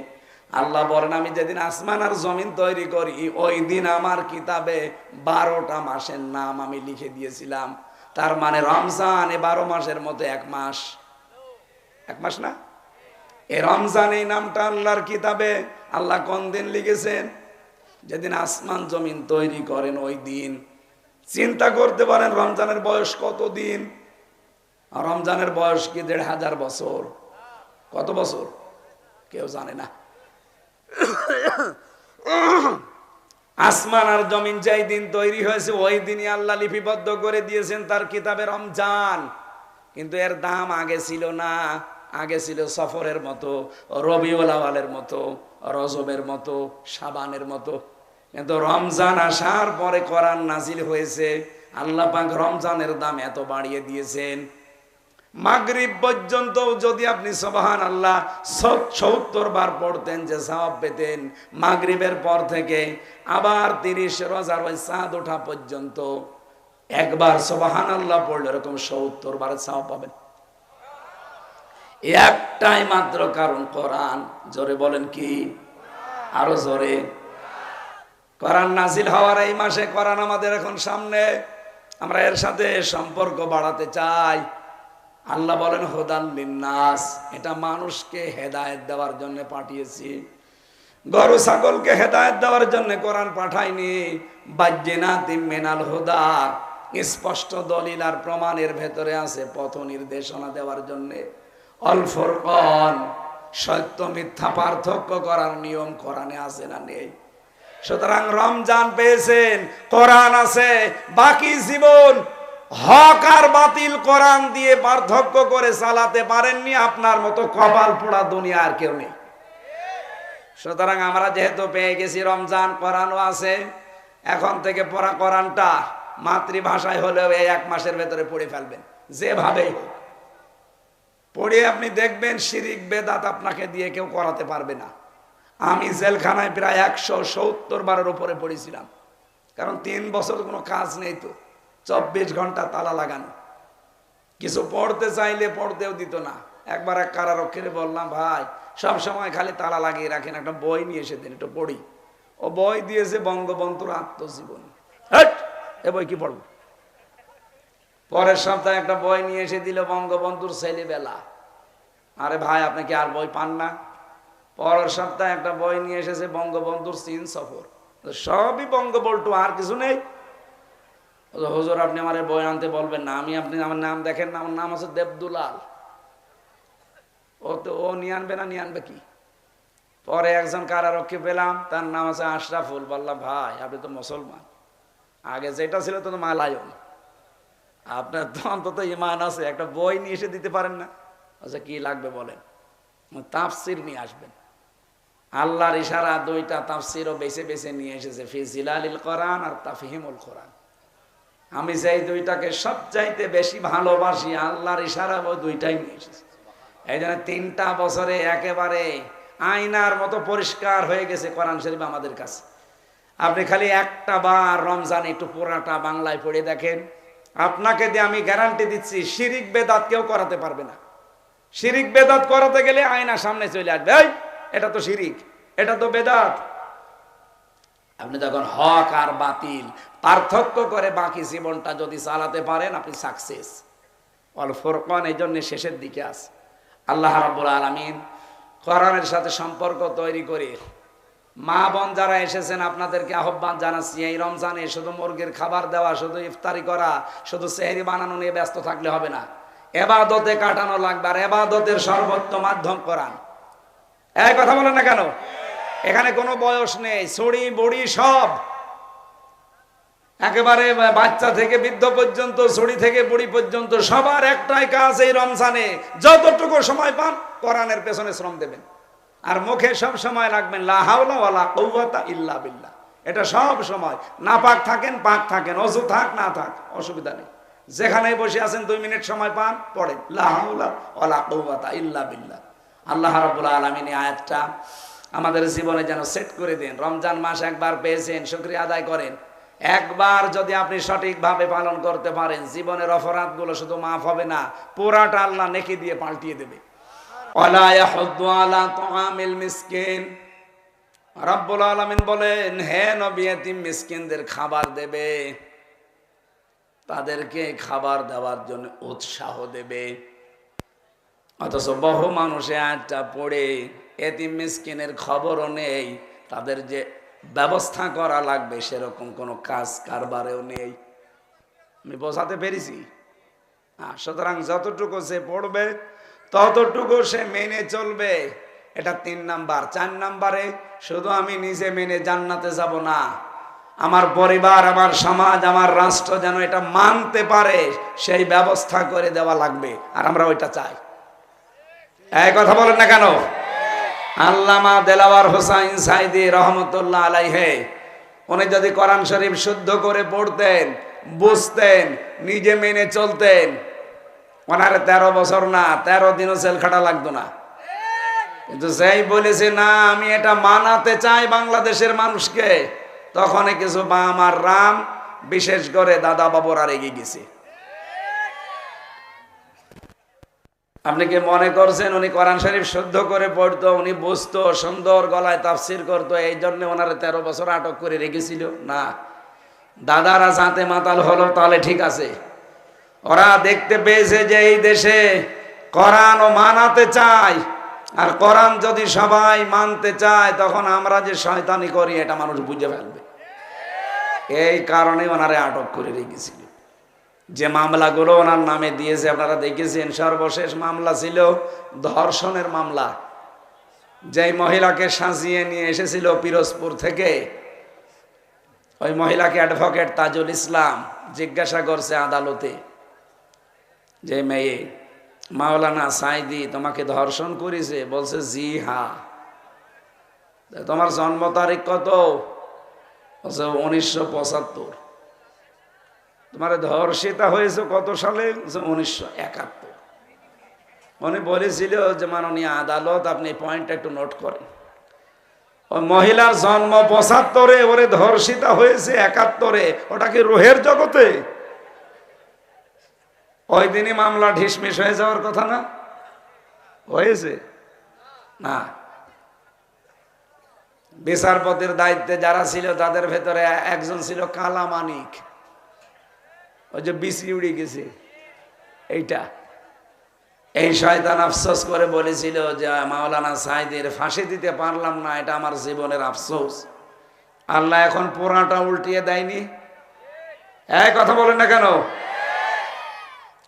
আল্লাহ বলেন, আমি যেদিন আসমান আর জমিন তৈরি করি, ওই দিন আমার কিতাবে 12টা মাসের নাম আমি লিখে দিয়েছিলাম। তার মানে রমজান এ 12 মাসের মধ্যে 1 মাস। 1 মাস না? এই রমজান, এই নামটা আল্লাহর কিতাবে আল্লাহ কোন দিন লিখেছেন? যেদিন আসমান জমিন তৈরি করেন ওই দিন। চিন্তা করতে পারেন রমজানের বয়স কত দিন? রমজানের বয়স কি 1500 বছর? কত বছর কেউ জানে না। আসমান আর জমিন যেই দিন তৈরি হয়েছে ওই দিনই আল্লাহ লিপিবদ্ধ করে দিয়েছেন তার কিতাবে রমজান। কিন্তু এর দাম আগে ছিল না। আগে ছিল সফরের মতো, রবিউল আওয়ালের মতো, রজবের মতো, শাবানের মতো। কিন্তু রমজান আসার পরে কোরআন নাজিল হয়েছে, আল্লাহ পাক রমজানের দাম এত বাড়িয়ে দিয়েছেন। মাগরিব পর্যন্ত যদি আপনি সুবহানাল্লাহ ৭০ বার পড়তেন যে সওয়াব পেতেন, মাগরিবের পর থেকে আবার 30 রোজার ওই চাঁদ ওঠা পর্যন্ত একবার সুবহানাল্লাহ পড়লে এরকম ৭০ বার সওয়াব পাবেন। একটাই মাত্র কারণ, কোরআন। জোরে বলেন কি? আরো জোরে। কোরআন নাজিল হওয়ার এই মাসে কোরআন আমাদের এখন সামনে, আমরা এর সাথে সম্পর্ক বাড়াতে চাই। আল্লাহ বলেন হুদাল লিন্নাস, এটা মানুষকে হেদায়েত দেওয়ার জন্য পাঠিয়েছি। গরু ছাগলকে হেদায়েত দেওয়ার জন্য কোরআন পাঠায়নি, বাজ্জিনাতিম মিনাল হুদা, স্পষ্ট দলিল আর প্রমাণের ভেতরে আছে পথ নির্দেশনা দেওয়ার জন্য। আল ফুরকান, সত্য মিথ্যা পার্থক্য করার নিয়ম কোরআনে আছে না নেই? সুতরাং রমজান পেয়েছেন, কোরআন আছে, বাকি জীবন হক আর বাতিল কোরআন দিয়ে পার্থক্য করে চালাতে পারেননি, আপনার মতো কপাল পোড়া দুনিয়া আর কেউ নেই। সুতরাং আমরা যেহেতু পেয়ে গেছি রমজান, কোরআনও আছে, এখন থেকে পড়া কোরআনটা মাতৃভাষায় হলেও এই 1 মাসের ভেতরে পড়ে ফেলবেন, যেভাবেই হোক পড়ে। আপনি দেখবেন শিরিক বেদাত আপনাকে দিয়ে কেউ করাতে পারবে না। আমি জেলখানায় প্রায় 170 বারের উপরে পড়েছিলাম, কারণ 3 বছর কোনো কাজ নেই, তো 24 ঘন্টা তালা লাগানো। কিছু পড়তে চাইলে পড়তেও দিত না। একবার এক কারারক্ষীরে বললাম, ভাই সব সময় খালি তালা লাগিয়ে রাখেন, একটা বই নিয়ে এসে দিন, একটু পড়ি। ও বই দিয়েছে বঙ্গবন্ধুর আত্মজীবনী। এ বই কি পড়ব? পরের সপ্তাহে একটা বই নিয়ে এসে দিল, বঙ্গবন্ধুর ছেলেবেলা। আরে ভাই, আপনি কি আর বই পান না? পরের সপ্তাহে একটা বই নিয়ে এসেছে, বঙ্গবন্ধুর চীন সফর। সবই বঙ্গবল্টু, আর কিছু নেই। হুজুর, আপনি আমার বই আনতে বলবেন না। আপনি আমার নাম দেখেন না, আমার নাম আছে দেবদুলাল। ও নিয়ে আনবে না, নিয়ে আনবে কি? পরে একজন কারারক্ষী পেলাম, তার নাম আছে আশরাফুল। বললাম, ভাই আপনি তো মুসলমান, আগে যেটা ছিল তো মালায়ন, আপনার তো অন্তত ইমান আছে, একটা বই নিয়ে এসে দিতে পারেন না? আচ্ছা, কি লাগবে বলেন? তাফসির নিয়ে আসবেন। আল্লাহর ইশারা 2টা তাফসিরও বেছে বেছে নিয়ে এসেছে, ফি জিলালিল কোরআন আর তাফহিমুল কোরআন। আমি যেই 2টাকে সবচাইতে বেশি ভালোবাসি, আল্লাহর ইশারা ওই 2টাই নিয়ে এসেছে। এই জন্য 3টা বছরে একেবারে আয়নার মতো পরিষ্কার হয়ে গেছে কোরআন শরীফ আমাদের কাছে। আপনি খালি একটা বার রমজান একটু পুরাটা বাংলায় পড়ে দেখেন, আপনাকে দিয়ে আমি গ্যারান্টি দিচ্ছি শিরিক বেদাত কেউ করাতে পারবে না। শিরিক বেদাত করাতে গেলে আয়না সামনে চলে আসবে, এই এটা তো শিরিক, এটা তো বেদাত। আপনি যখন হক আর বাতিল পার্থক্য করে বাকি জীবনটা যদি চালাতে পারেন, আপনি সাকসেস। আল ফুরকান এই জন্য শেষের দিকে আছে। আল্লাহ রাব্বুল আলামিন কোরআনের সাথে সম্পর্ক তৈরি করে মা বোন যারা এসেছেন, আপনাদেরকে আহ্বান জানাচ্ছি, এই রমজানে শুধু মুরগির খাবার দেওয়া, শুধু ইফতারি করা, শুধু সেহরি বানানো নিয়ে ব্যস্ত থাকলে হবে না। এবাদতে কাটানো লাগবে, আর এবাদতের সর্বোত্তম মাধ্যম কোরআন। এই কথা বলেন না কেন? এখানে কোনো বয়স নেই, ছড়ি বড়ি সব, একেবারে বাচ্চা থেকে বৃদ্ধ পর্যন্ত, ছড়ি থেকে বুড়ি পর্যন্ত সবার একটাই কাজ, এই রমজানে যতটুকু সময় পান কোরআনের পেছনে শ্রম দেবেন। আর মুখে সব সময় রাখবেন লা হাওলা ওয়ালা কুওয়াতা ইল্লা বিল্লাহ। এটা সব সময়, না পাক থাকেন পাক থাকেন, অযু থাক না থাক, অসুবিধা নেই। যেখানে বসে আছেন 2 মিনিট সময় পান, পড়েন লা হাওলা ওয়ালা কুওয়াতা ইল্লা বিল্লাহ। আল্লাহ রাব্বুল আলামিন এই আয়াতটা আমাদের জীবনে যেন সেট করে দেন। রমজান মাস একবার পেয়েছেন, শুকরিয়া আদায় করেন। একবার যদি আপনি সঠিকভাবে পালন করতে পারেন, জীবনের অপরাধগুলো শুধু মাফ হবে না, পুরাটা আল্লাহ নেকি দিয়ে পাল্টিয়ে দেবে। ওয়ালা ইয়াহুদ্দু আলা তুআমিল মিসকিন, রব্বুল আলামিন বলেন, হে নবী, এতিম মিসকিনদের খাবার দেবে, তাদেরকে খাবার দেওয়ার জন্য উৎসাহ দেবে। অথচ বহু মানুষে আয়াতটা পড়ে এতিম মিসকিনের খবরও নেই, তাদের যে ব্যবস্থা করা লাগবে সেরকম কোনো কাজ কারবারেও নেই। আমি বোঝাতে পেরেছি? সুতরাং যতটুকু সে পড়বে ততটুকু সে মেনে চলবে, এটা 3 নাম্বার। 4 নাম্বারে, শুধু আমি নিজে মেনে জান্নাতে যাব না, আমার পরিবার, আমার সমাজ, আমার রাষ্ট্র যেন এটা মানতে পারে, সেই ব্যবস্থা করে দেওয়া লাগবে। আর আমরা ওইটা চাই। এই কথা বলেন না কেন? আল্লামা দেলাওয়ার হোসাইন সাইদি রহমতুল্লাহ আলাইহে, উনি যদি কোরআন শরীফ শুদ্ধ করে পড়তেন, বুঝতেন, নিজে মেনে চলতেন, ওনার 13 বছর না 13 দিনও জেল খাটা লাগতো না। কিন্তু যেই বলেছে না আমি এটা মানাতে চাই বাংলাদেশের মানুষকে, তখন কিছু বাম আর রাম, বিশেষ করে দাদা বাবুরা রেগে গেছে। আপনি কি মনে করছেন উনি কোরআন শরীফ শুদ্ধ করে পড়তো, উনি বুঝতো, সুন্দর গলায় তাফসির করতো, এই জন্য ওনারা 13 বছর আটক করে রেখেছিল? না, দাদারা যাতে মাতাল হলো তাহলে ঠিক আছে। ওরা দেখতে পেয়েছে যে এই দেশে কোরআন ও মানাতে চায়, আর কোরআন যদি সবাই মানতে চায় তখন আমরা যে শয়তানি করি এটা মানুষ বুঝে ফেলবে। এই কারণে ওনারে আটক করে রেখেছিল। যে মামলাগুলো ওনার নামে দিয়েছে আপনারা দেখেছেন, সর্বশেষ মামলা ছিল ধর্ষণের মামলা। যেই মহিলাকে সাজিয়ে নিয়ে এসেছিল পিরোজপুর থেকে, ওই মহিলাকে অ্যাডভোকেট তাজুল ইসলাম জিজ্ঞাসা করছে আদালতে, যে মেয়ে মাওলানা সাইদি তোমাকে ধর্ষণ করেছে? বলছে জি হ্যাঁ। তোমার জন্ম তারিখ কত? বলছে 1975। তোমার ধর্ষিতা হয়েছে কত সালে? 1971। উনি বলেছিল যে মাননীয় আদালত আপনি পয়েন্টটা একটু নোট করেন, ওই মহিলার জন্ম 75-এ, ওরে ধর্ষিতা হয়েছে 71-এ। ওটা কি রোহের জগতে? ওই দিনই মামলা ঢিসমিস হয়ে যাওয়ার কথা না? হয়েছে না। বিচারপতির দায়িত্বে যারা ছিল তাদের ভেতরে একজন ছিল কালা মানিক, ওই যে বিসি উড়ে গেছে এইটা। এই শয়তান আফসোস করে বলেছিল যে মাওলানা সাইদের ফাঁসি দিতে পারলাম না, এটা আমার জীবনের আফসোস। আল্লাহ এখন পুরাটা উল্টিয়ে দেয়নি? এই কথা বলেন না কেন?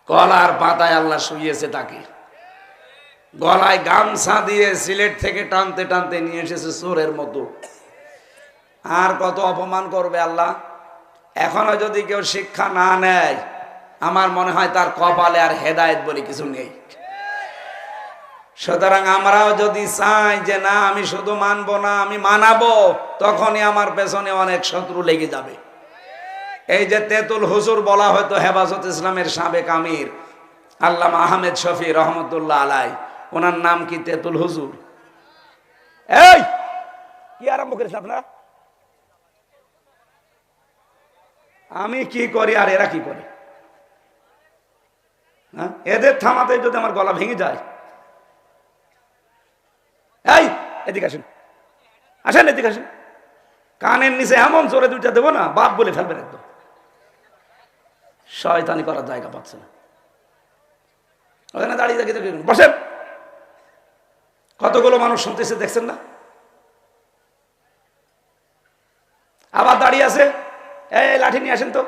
কলার পাতায় আল্লাহ শুইয়েছে তাকে, গলায় গামছা দিয়ে সিলেট থেকে টানতে টানতে নিয়ে এসেছে চোরের মতো। আর কত অপমান করবে আল্লাহ? এখনো যদি কেউ শিক্ষা না নেয়, আমার মনে হয় তার কপালে আর হেদায়েত বলে কিছু নেই। সুতরাং আমরাও যদি চাই যে না আমি শুধু মানবো না, আমি মানাবো, তখনই আমার পেছনে অনেক শত্রু লেগে যাবে। এই যে তেতুল হুজুর বলা হয়তো হেফাজত ইসলামের সাবেক আমির আল্লামা আহমেদ শফি রহমতুল্লাহ আলাই, ওনার নাম কি তেতুল হুজুর? এই কি আরম্ভ করেছে আপনারা? আমি কি করি আর এরা কি করে? এদের থামাতে যদি আমার গলা ভেঙে যায়। এই এদিকে আসেন, আসেন এদিকে আসেন। কানের নিচে এমন জোরে দুইটা দেবো না, বাপ বলে ফেলবেন একদম। শয়তানি করার জায়গা পাচ্ছে না। ওখানে দাঁড়িয়ে দেখে দেখে বসেন। কতগুলো মানুষ শুনতেছে দেখছেন না? আবার দাঁড়িয়ে আছে, এই লাঠি নিয়ে আসেন তো।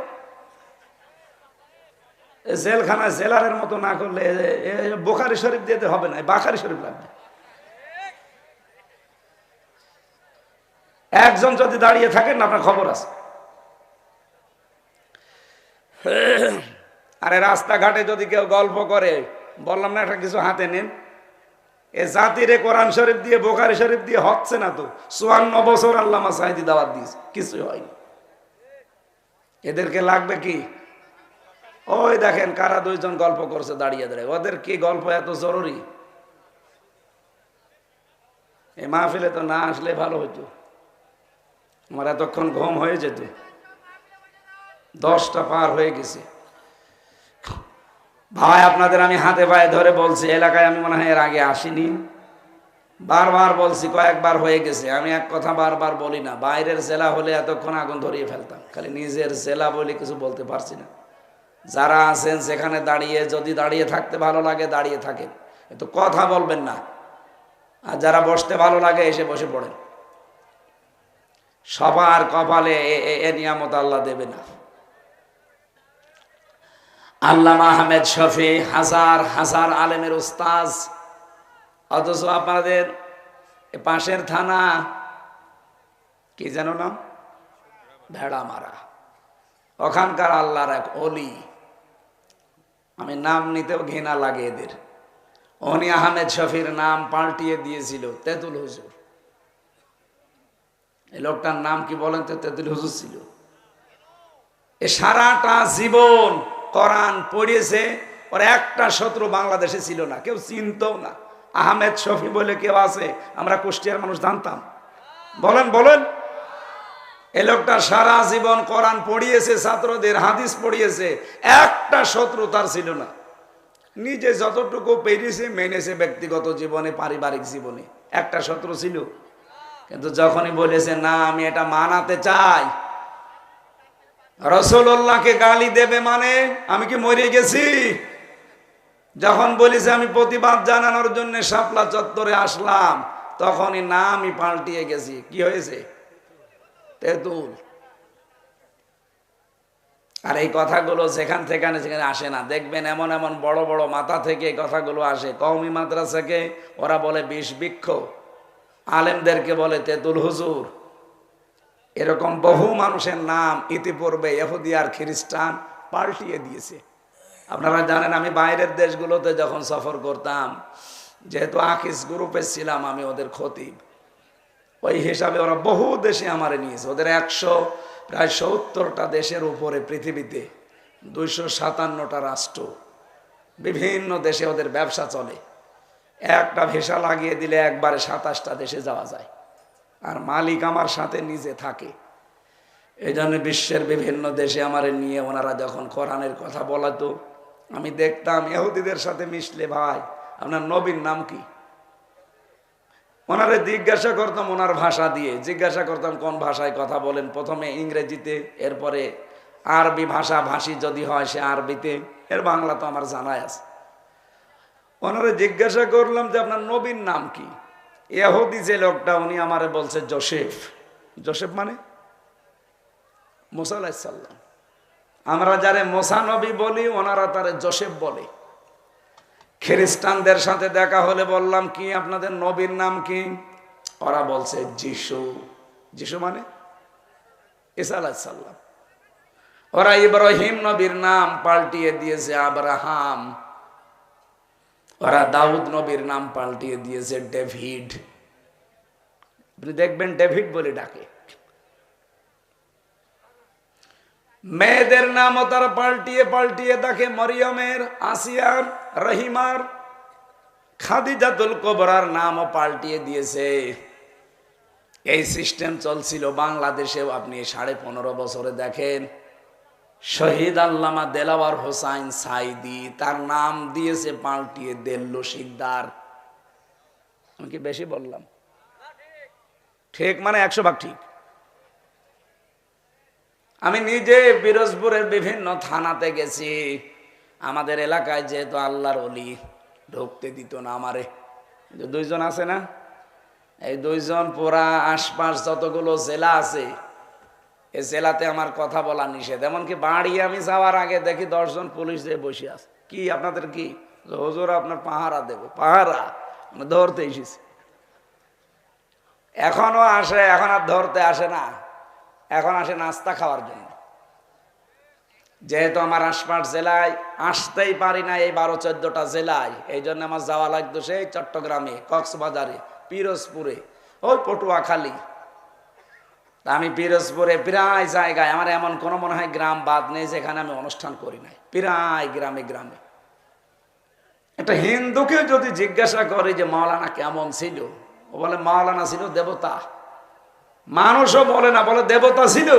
জেলখানা জেলারের মতো না করলে বুখারী শরীফ দিতে হবে না, বাখারী শরীফ লাগবে। একজন যদি দাঁড়িয়ে থাকেন আপনার খবর আছে। আরে রাস্তাঘাটে যদি কেউ গল্প করে, বললাম না একটা কিছু হাতে নেন। এ জাতিরে কোরআন শরীফ দিয়ে বুখারী শরীফ দিয়ে হচ্ছে না তো। 54 বছর আল্লামা সাঈদী দাওয়াত দিয়েছে, কিছুই হয়নি। এদেরকে লাগবে কি? ওই দেখেন কারা দুইজন গল্প করছে দাঁড়িয়ে দাঁড়িয়ে। ওদের কি গল্প এত জরুরি? এই মাহফিলে তো না আসলে ভালো হইতো, আমার এতক্ষণ ঘুম হয়ে যেত। 10টা পার হয়ে গেছে। ভাই আপনাদের আমি হাতে পায়ে ধরে বলছি, এলাকায় আমি মনে হয় এর আগে আসিনি, বারবার বলছি, কয়েকবার হয়ে গেছে। আমি এক কথা বারবার বলি না, বাইরের জেলা হলে এতক্ষণ আগুন ধরিয়ে ফেলতাম, খালি নিজের জেলা বলে কিছু বলতে পারছি না। যারা আছেন সেখানে দাঁড়িয়ে, যদি দাঁড়িয়ে থাকতে ভালো লাগে দাঁড়িয়ে থাকেন, কিন্তু কথা বলবেন না। আর যারা বসতে ভালো লাগে এসে বসে পড়েন। সবার কপালে এ নিয়ামত আল্লাহ দেবে না। আল্লামা আহমেদ শফি হাজার হাজার আলেমের উস্তাজ, অথচ আপনাদের পাশের থানা কি যেন নাম, ভেড়ামারা, ওখানকার আল্লাহর এক অলি, আমি নাম নিতেও ঘৃণা লাগে এদের। উনি আহমেদ শফির নাম পাল্টিয়ে দিয়েছিল তেতুল হুজুর। এই লোকটার নাম কি বলেন তো? তেতুল হুজুর ছিল। এ সারাটা জীবন কোরআন পড়িয়েছে, ওর একটা শত্রু বাংলাদেশে ছিল না, কেউ চিনতও না। আহমেদ শফি বলে কেউ আছে আমরা কুষ্টিয়ার মানুষ জানতাম? বলেন বলেন। এই লোকটা সারা জীবন কোরআন পড়িয়েছে, ছাত্রদের হাদিস পড়িয়েছে, একটা শত্রু তার ছিল না। নিজে যতটুকু পেরেছে মেনেছে ব্যক্তিগত জীবনে, পারিবারিক জীবনে, একটা শত্রু ছিল। কিন্তু যখনই বলেছে না আমি এটা মানাতে চাই, রাসূলুল্লাহকে গালি দেবে মানে আমি কি মরে গেছি? যখন বলিছে আমি প্রতিবাদ জানানোর জন্য শাপলা চত্বরে আসলাম, তখনই নামই পাল্টিয়ে গেছি। কি হয়েছে? তেঁতুল। আর এই কথাগুলো যেখান থেকে সেখানে আসে না, দেখবেন এমন এমন বড় বড় মাথা থেকে এই কথাগুলো আসে। কওমি মাদ্রাসাকে ওরা বলে বিষ বৃক্ষ, আলেমদেরকে বলে তেঁতুল হুজুর। এরকম বহু মানুষের নাম ইতিপূর্বে ইহুদি আর খ্রিস্টান পাল্টিয়ে দিয়েছে। আপনারা জানেন, আমি বাইরের দেশগুলোতে যখন সফর করতাম, যেহেতু আকিস গ্রুপে ছিলাম, আমি ওদের খতিব, ওই হিসাবে ওরা বহু দেশে আমারে নিয়েছে। ওদের প্রায় 70টা দেশের উপরে পৃথিবীতে, 257টা রাষ্ট্র, বিভিন্ন দেশে ওদের ব্যবসা চলে। একটা ভিসা লাগিয়ে দিলে একবারে 27টা দেশে যাওয়া যায়। আর মালিক আমার সাথে নিজে থাকে। এই জন্য বিশ্বের বিভিন্ন দেশে আমারে নিয়ে ওনারা যখন কোরআনের কথা বলাতো, আমি দেখতাম ইহুদিদের সাথে মিশলে, ভাই আপনার নবীর নাম কি? ওনারে জিজ্ঞাসা করতাম ওনার ভাষা দিয়ে, জিজ্ঞাসা করতাম কোন ভাষায় কথা বলেন, প্রথমে ইংরেজিতে, এরপরে আরবি ভাষা ভাষী যদি হয় সে আরবিতে, এর বাংলা তো আমার জানাই আছে। ওনারে জিজ্ঞাসা করলাম যে আপনার নবীর নাম কি? ইহুদি যে লোকটা, উনি আমারে বলছে জোসেফ। জোসেফ মানে মুসা আলাইহিস সালাম। আমরা যারে মুসা নবী বলি, ওনারা তারে জোসেফ বলে। খ্রিস্টানদের সাথে দেখা হলে বললাম কি আপনাদের নবীর নাম কি? ওরা বলছে যিশু। যিশু মানে ঈসা আলাইহিস সালাম। ওরা ইব্রাহিম নবীর নাম পাল্টিয়ে দিয়েছে আব্রাহাম। ওরা দাউদ নবীর নাম পাল্টিয়ে দিয়েছে ডেভিড। আপনি দেখবেন ডেভিড বলে ডাকে। মেয়েদের নামও তারা পাল্টিয়ে পাল্টিয়ে দেখে, মরিয়মের, আসিয়ার, রহিমার, খাদিজাতুল কুবরার নামও পাল্টিয়ে দিয়েছে। এই সিস্টেম চলছিল বাংলাদেশেও। আপনি 15.5 বছরে দেখেন, শহীদ আল্লামা দেলাওয়ার হোসাইন সাইদি, তার নাম দিয়েছে পাল্টিয়ে দেল্লো শিকদার। আমি কি বেশি বললাম? ঠিক মানে 100 ভাগ ঠিক। আমি নিজে পিরোজপুরের বিভিন্ন থানাতে গেছি। আমাদের এলাকায় যেহেতু আল্লাহর ওলি, ঢুকতে দিত না আমারে। 2 জন আছে না, এই 2 জন পুরা আশপাশ যতগুলো জেলা আছে, এই জেলাতে আমার কথা বলা নিষেধ। এমনকি বাড়ি আমি যাওয়ার আগে দেখি 10 জন পুলিশ দিয়ে বসে আছে। কি আপনাদের কি? হুজুর আপনার পাহারা দেব। পাহারা ধরতে এসেছি। এখনো আসে, এখন আর ধরতে আসে না, এখন আসে নাস্তা খাওয়ার জন্য। যেহেতু আমার আশপাশ জেলায় আসতেই পারি না, এই 12-14টা জেলায়, এই জন্য আমার যাওয়া লাগতো সেই চট্টগ্রামে, কক্সবাজারে, পিরোজপুরে, ওই পটুয়াখালী। আমি পিরোজপুরে প্রায় জায়গায়, আমার এমন কোনো মনে হয় গ্রাম বাদ নেই যেখানে আমি অনুষ্ঠান করি নাই। প্রায় গ্রামে গ্রামে। একটা হিন্দুকে যদি জিজ্ঞাসা করে যে মাওলানা কেমন ছিল, ও বলে মাওলানা ছিল দেবতা। মানুষও বলে না, বলে দেবতা ছিল।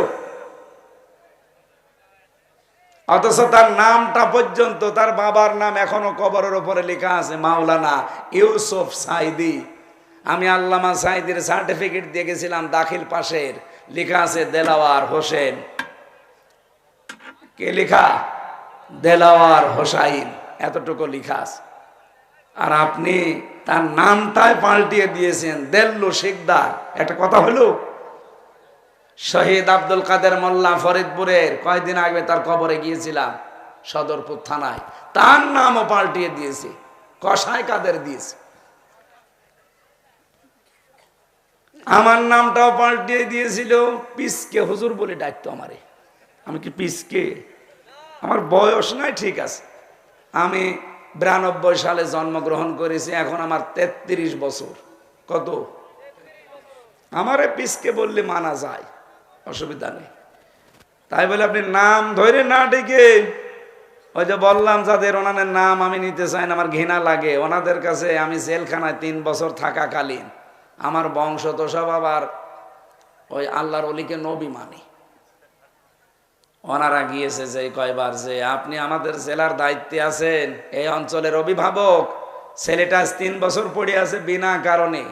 অথচ তার নামটা পর্যন্ত, তার বাবার নাম এখনো কবরের উপরে লেখা আছে, মাওলানা ইউসুফ সাইদি। আমি আল্লামা সাইদির সার্টিফিকেট দিয়ে গেছিলাম, দাখিল পাশের, লেখা আছে দেলাওয়ার হোসেন। কে লেখা? দেলাওয়ার হোসাইন, এতটুকু লেখা আছে। আর আপনি তার নামটাই পাল্টিয়ে দিয়েছেন দেল্লো শিকদার। একটা কথা হলো, শহীদ আব্দুল কাদের মোল্লা ফরিদপুরের, কয়েকদিন আগে তার কবরে গিয়েছিলাম, সদরপুর থানায়, তার নামও পাল্টিয়ে দিয়েছে, কসাই কাদের দিয়েছে। আমার নামটাও পাল্টিয়ে দিয়েছিল, পিসকে হুজুর বলে ডাকতো আমারে। আমি কি পিসকে? আমার বয়স নাই, ঠিক আছে, আমি 92 সালে জন্মগ্রহণ করেছি, এখন আমার 33 বছর। কত? আমারে পিসকে বললে মানা যায়, অসুবিধা নেই। তাই বলে আপনি নাম ধরে না ডেকে, ওই যে বললাম যাদের ওনাদের নাম আমি নিতে চাই না, আমার ঘৃণা লাগে। ওনাদের কাছে আমি জেলখানায় 3 বছর থাকাকালীন আমার বংশ তো সব আবার ওই আল্লাহর ওলিকে নবী মানি। ওনারা গিয়েছে যে কয়বার যে আপনি আমাদের জেলার দায়িত্বে আছেন, এই অঞ্চলের অভিভাবক, ছেলেটা 3 বছর পড়ে আছে বিনা কারণে,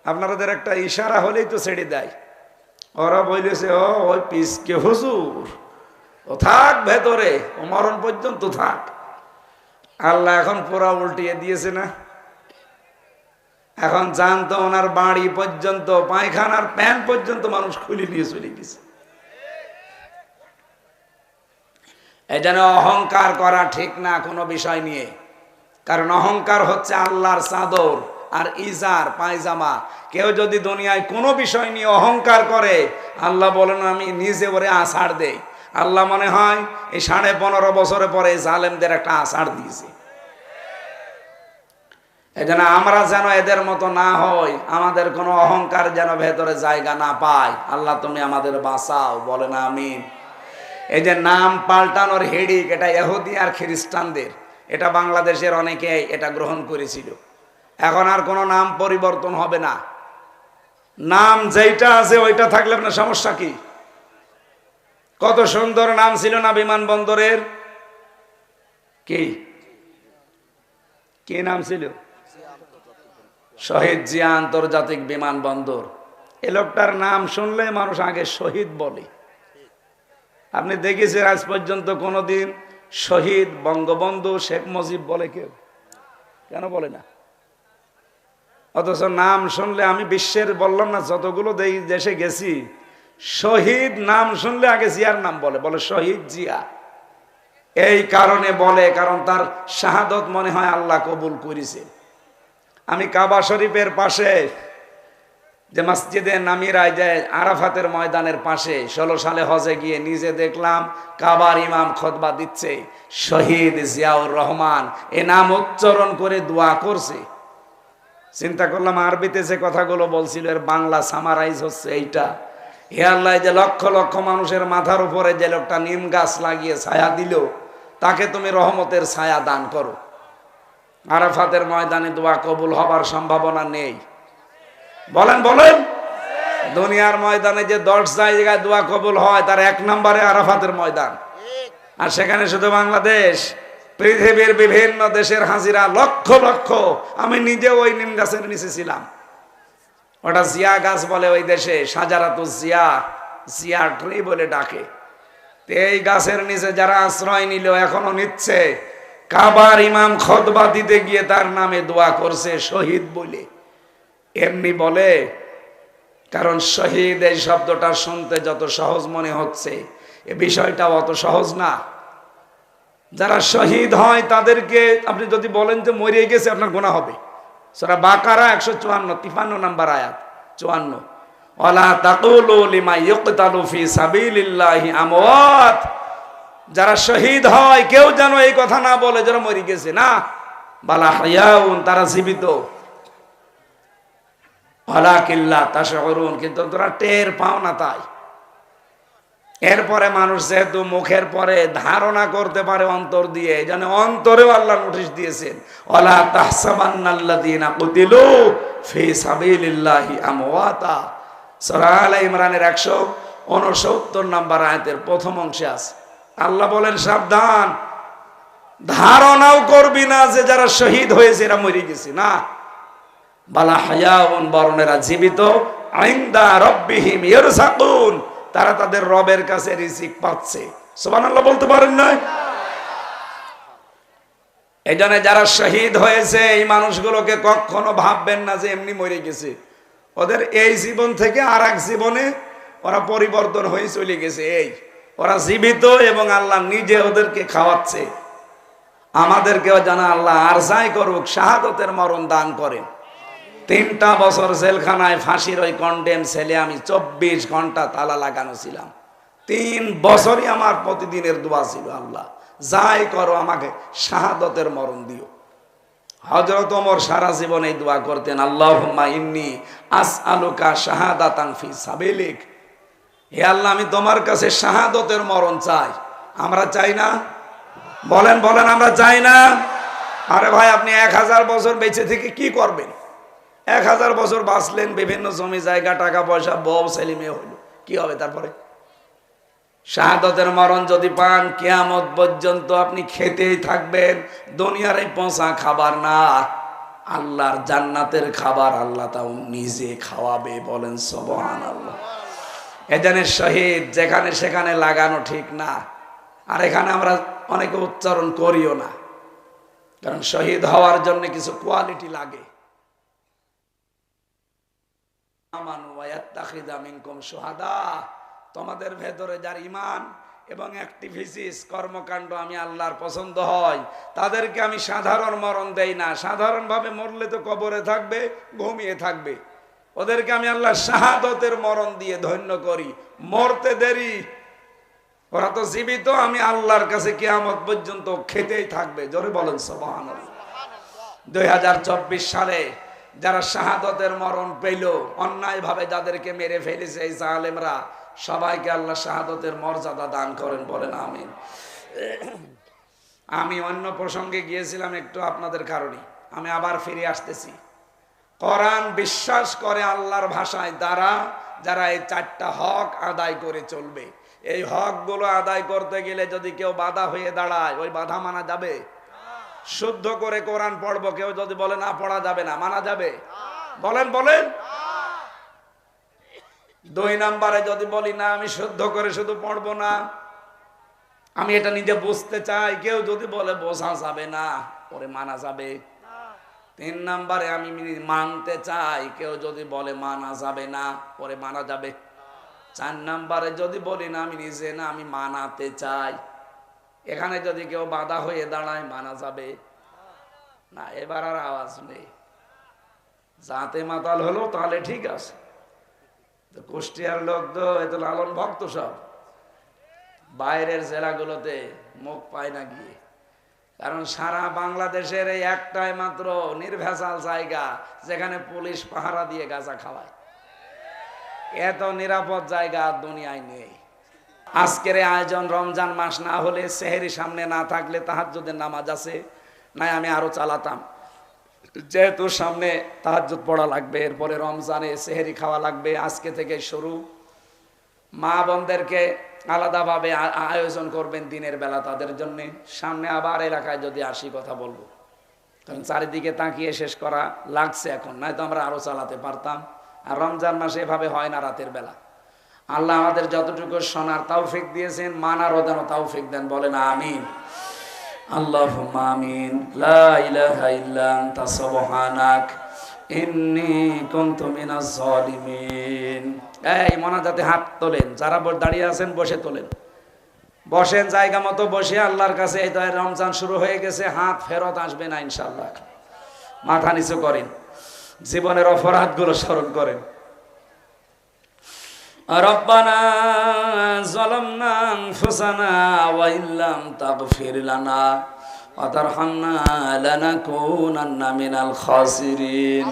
আপনাদের একটা ইশারা হলেই তো ছেড়ে দেয়। ওরা বলেছে ও ওই পিসকে হুজুর, ও থাক ভেতরে, ও মরণ পর্যন্ত থাক। আল্লাহ এখন পুরা উল্টিয়ে দিয়েছে না? এখন জানতো ওনার বাড়ি পর্যন্ত, পায়খানার প্যান্ট পর্যন্ত মানুষ খুলে নিয়ে চলে গেছে। এই জন্য অহংকার করা ঠিক না কোনো বিষয় নিয়ে, কারণ অহংকার হচ্ছে আল্লাহর চাদর আর ইজার পায়জামা। কেউ যদি দুনিয়ায় কোনো বিষয় নিয়ে অহংকার করে, আল্লাহ বলেন আমি নিজে ওরে আষাঢ় দেই। আল্লাহ মনে হয় এই 15.5 বছরে পরে জালেমদের একটা আষাঢ় দিয়েছে। এই জন্য আমরা যেন এদের মতো না হই, আমাদের কোনো অহংকার যেন ভেতরে জায়গা না পায়। আল্লাহ তুমি আমাদের বাঁচাও, বলে না আমিন। এই যে নাম পাল্টানোর হেডিক, এটা ইহুদি আর খ্রিস্টানদের, এটা বাংলাদেশের অনেকে এটা গ্রহণ করেছিল। এখন আর কোনো নাম পরিবর্তন হবে না, নাম যেইটা আছে ওইটা থাকলে আপনার সমস্যা কি? কত সুন্দর নাম ছিল না বিমানবন্দরের, কি কি নাম ছিল? শহীদ জিয়া আন্তর্জাতিক বিমানবন্দর। এ লোকটার নাম শুনলে মানুষ আগে শহীদ বলে। আপনি দেখেছেন আজ পর্যন্ত কোনোদিন শহীদ বঙ্গবন্ধু শেখ মুজিব বলে কেউ? কেন বলে না? অথচ নাম শুনলে, আমি বিশ্বের বললাম না যতগুলো দেশে গেছি, শহীদ নাম শুনলে আগে জিয়ার নাম বলে, বলে শহীদ জিয়া। এই কারণে বলে, কারণ তার শাহাদত মনে হয় আল্লাহ কবুল করেছে। আমি কাবা শরীফের পাশে যে মসজিদে নামিরায় যায়, আরাফাতের ময়দানের পাশে 16 সালে হজে গিয়ে নিজে দেখলাম কাবার ইমাম খুতবা দিচ্ছে, শহীদ জিয়াউর রহমান এ নাম উচ্চারণ করে দোয়া করছে। চিন্তা করলাম আরবিতে যে কথাগুলো বলছিল এর বাংলা সামারাইজ হচ্ছে এইটা। হে আল্লাহ, যে লক্ষ লক্ষ মানুষের মাথার উপরে যে লোকটা নিম গাছ লাগিয়ে ছায়া দিল, তাকে তুমি রহমতের ছায়া দান করো। আরাফাতের ময়দানে দোয়া কবুল হবার সম্ভাবনা নেই? বলেন বলেন। দুনিয়ার ময়দানে যে 10 জায়গায় দোয়া কবুল হয়, তার 1 নম্বরে আরাফাতের ময়দান। আর সেখানে শুধু বাংলাদেশ, পৃথিবীর বিভিন্ন দেশের হাজিরা লক্ষ লক্ষ। আমি নিজে ওই নিম গাছের নিচে ছিলাম। ওটা জিয়া গাছ বলে ওই দেশে, সাজারাতু জিয়া, জিয়া ট্রি বলে ডাকে। এই গাছের নিচে যারা আশ্রয় নিল, এখনো নিচ্ছে, কাবার ইমাম খুতবা দিতে গিয়ে তার নামে দোয়া করছে শহীদ বলে। এমনি বলে কারণ শহীদ এই শব্দটা শুনতে যত সহজ মনে হচ্ছে, এ বিষয়টা অত সহজ না। যারা শহীদ হয় তাদেরকে আপনি যদি বলেন যে মরে গেছে, আপনার গুনাহ হবে। সূরা বাকারা 154 নম্বর আয়াত 54, ওয়ালা তাকুলু লিমা ইউকতালু ফি সাবিলিল্লাহি আমওয়াত। যারা শহীদ হয় কেউ যেন এই কথা না বলে যারা মরে গেছে, না, বালা হায়াউন, তারা জীবিত। ওয়ালাকিল্লা তাশউরুন, কিন্তু তোরা টের পাও না। তাই এরপরে মানুষ যেহেতু মুখের পরে ধারণা করতে পারে অন্তর দিয়ে, যেন অন্তরেও আল্লাহ নোটিশ দিয়েছেন, ওয়ালা তাহসাবান্নাল্লাযীনা কুতিলু ফি সাবিলিল্লাহি আমওয়াতা। সূরা আলে ইমরানের 169 নম্বর আয়াতের প্রথম অংশে আছে। আল্লাহ বলেন সাবধান, ধারণাও করবি না যে যারা শহীদ হয়েছে এরা মরে গেছে, না, বালা হায়াউন, বরং এরা জীবিত, ইনদা রাব্বিহিম ইয়ারযাকুন, তারা তাদের রবের কাছে রিজিক পাচ্ছে। সুবহানাল্লাহ বলতে পারেন না? এই জন্য যারা শহীদ হয়েছে এই মানুষগুলোকে কখনো ভাববেন না যে এমনি মরে গেছে। ওদের এই জীবন থেকে আর এক জীবনে ওরা পরিবর্তন হয়ে চলে গেছে। এই ওরা জীবিত এবং আল্লাহ নিজে ওদেরকে খাওয়াচ্ছে। আমাদেরকেও জানা আল্লাহ আর যাই করুক শাহাদতের মরণ দান করেন। 3টা বছর জেলখানায় ফাঁসির ওই কন্ডেম ছেলে আমি 24 ঘন্টা তালা লাগানো ছিলাম। 3 বছরই আমার প্রতিদিনের দোয়া ছিল, আল্লাহ যাই করো আমাকে শাহাদতের মরণ দিও। হযরত ওমর সারা জীবন এই দোয়া করতেন, আল্লাহুম্মা ইন্নী আসআলুকা শাহাদাতান ফি সাবিলিক। হে আল্লাহ, আমি তোমার কাছে শাহাদতের মরণ চাই। আমরা চাই না? বলেন বলেন, আমরা চাই না? আরে ভাই, আপনি 1000 বছর বেঁচে থেকে কি করবেন? 1000 বছর বাঁচলেন, বিভিন্ন জমি জায়গা টাকা পয়সা বউ ছেলে মেয়ে হইল, কি হবে তারপরে? শাহাদতের মরণ যদি পান, কিয়ামত পর্যন্ত আপনি খেতেই থাকবেন। দুনিয়ার এই পচা খাবার না, আল্লাহর জান্নাতের খাবার আল্লাহ তাও নিজে খাওয়াবে। বলেন সুবহানাল্লাহ। এজন্য শহীদ যেখানে সেখানে লাগানো ঠিক না। আর এখানে আমরা অনেকে উচ্চারণ করিও না। কারণ শহীদ হওয়ার জন্য কিছু কোয়ালিটি লাগে। তোমাদের ভেতরে যার ঈমান এবং অ্যাক্টিভিটিস কর্মকাণ্ড আমি আল্লাহর পছন্দ হয়, তাদেরকে আমি সাধারণ মরণ দেই না। সাধারণভাবে মরলে তো কবরে থাকবে, ঘুমিয়ে থাকবে। ওদেরকে আমি আল্লাহ শাহাদতের মরণ দিয়ে ধন্য করি। মরতে দেরি, ওরা তো জীবিত, আমি আল্লাহর কাছে কিয়ামত পর্যন্ত খেতেই থাকবে। জোরে বলেন সুবহানাল্লাহ। 2024 সালে যারা শাহাদতের মরণ পেল, অন্যায় ভাবে যাদেরকে মেরে ফেলেছে এই জালেমরা, সবাইকে আল্লাহ শাহাদতের মর্যাদা দান করেন, বলেন আমিন। আমি অন্য প্রসঙ্গে গিয়েছিলাম একটু আপনাদের কারণে, আমি আবার ফিরে আসতেছি। কোরআন বিশ্বাস করে আল্লাহর ভাষায় তারা যারা এই 4টা হক আদায় করে চলবে। এই হকগুলো আদায় করতে গেলে যদি কেউ বাধা হয়ে দাঁড়ায়, ওই বাধা মানা যাবে? শুদ্ধ করে কোরআন পড়বো, কেউ যদি বলে না পড়া যাবে না, মানা যাবে? বলেন বলেন। 2 নম্বরে যদি বলি না আমি শুদ্ধ করে শুধু পড়বো না, আমি এটা নিজে বুঝতে চাই, কেউ যদি বলে বোঝা যাবে না, পরে মানা যাবে? 3 নম্বরে আমি মানতে চাই, কেউ যদি বলে মানা যাবে না, পরে মানা যাবে? 4 নম্বরে যদি বলি না আমি নিজে না, আমি মানাতে চাই, এখানে যদি কেউ বাধা হয়ে দাঁড়ায়, মানা যাবে না? এবার আর আওয়াজ নেই। যাতে মাতাল হলো তাহলে ঠিক আছে। তো কুষ্টিয়ার লোক তো এত লালন ভক্ত, সব বাইরের জেলাগুলোতে মুখ পায় না গিয়ে। কারণ সারা বাংলাদেশের এই একটাই মাত্র নির্ভেজাল জায়গা যেখানে পুলিশ পাহারা দিয়ে গাঁজা খাওয়ায়। এত নিরাপদ জায়গা আর দুনিয়ায় নেই। আজকের আয়োজন রমজান মাস না হলে, সেহেরি সামনে না থাকলে তাহাজ্জুদের নামাজ আছে নাই আমি আরো চালাতাম। যেহেতু সামনে তাহাজ্জুদ পড়া লাগবে, এরপরে রমজানে সেহেরি খাওয়া লাগবে, আজকে থেকে শুরু। মা বোনদেরকে আলাদাভাবে আয়োজন করবেন দিনের বেলা তাদের জন্য। সামনে আবার এলাকায় যদি আসি কথা বলবো, কারণ চারিদিকে তাকিয়ে শেষ করা লাগছে এখন, নয়তো আমরা আরো চালাতে পারতাম। আর রমজান মাসে এভাবে হয় না রাতের বেলা। আল্লাহ আমাদের যতটুকু শোনার তৌফিক দিয়েছেন, মানারও যেন তৌফিক দেন, বলেন আমিন। আল্লাহুম্মা আমিন। লা ইলাহা ইল্লা আনতা সুবহানাক ইন্নী কুনতু মিনাজ জালিমিন। এই মোনাজাতে হাত তোলেন, যারা দাঁড়িয়ে আছেন বসে তোলেন, বসেন জায়গা মতো বসে আল্লাহর কাছে। এই তো রমজান শুরু হয়ে গেছে, হাত ফেরত আসবে না ইনশাআল্লাহ। মাথা নিচু করেন, জীবনের অপরাধগুলো স্মরণ করেন। রব্বানা যালামনা আনফুসানা ওয়া ইল্লাম তাগফির লানা ওয়া তারহামনা লানাকুনান্না মিনাল খাসিরিন।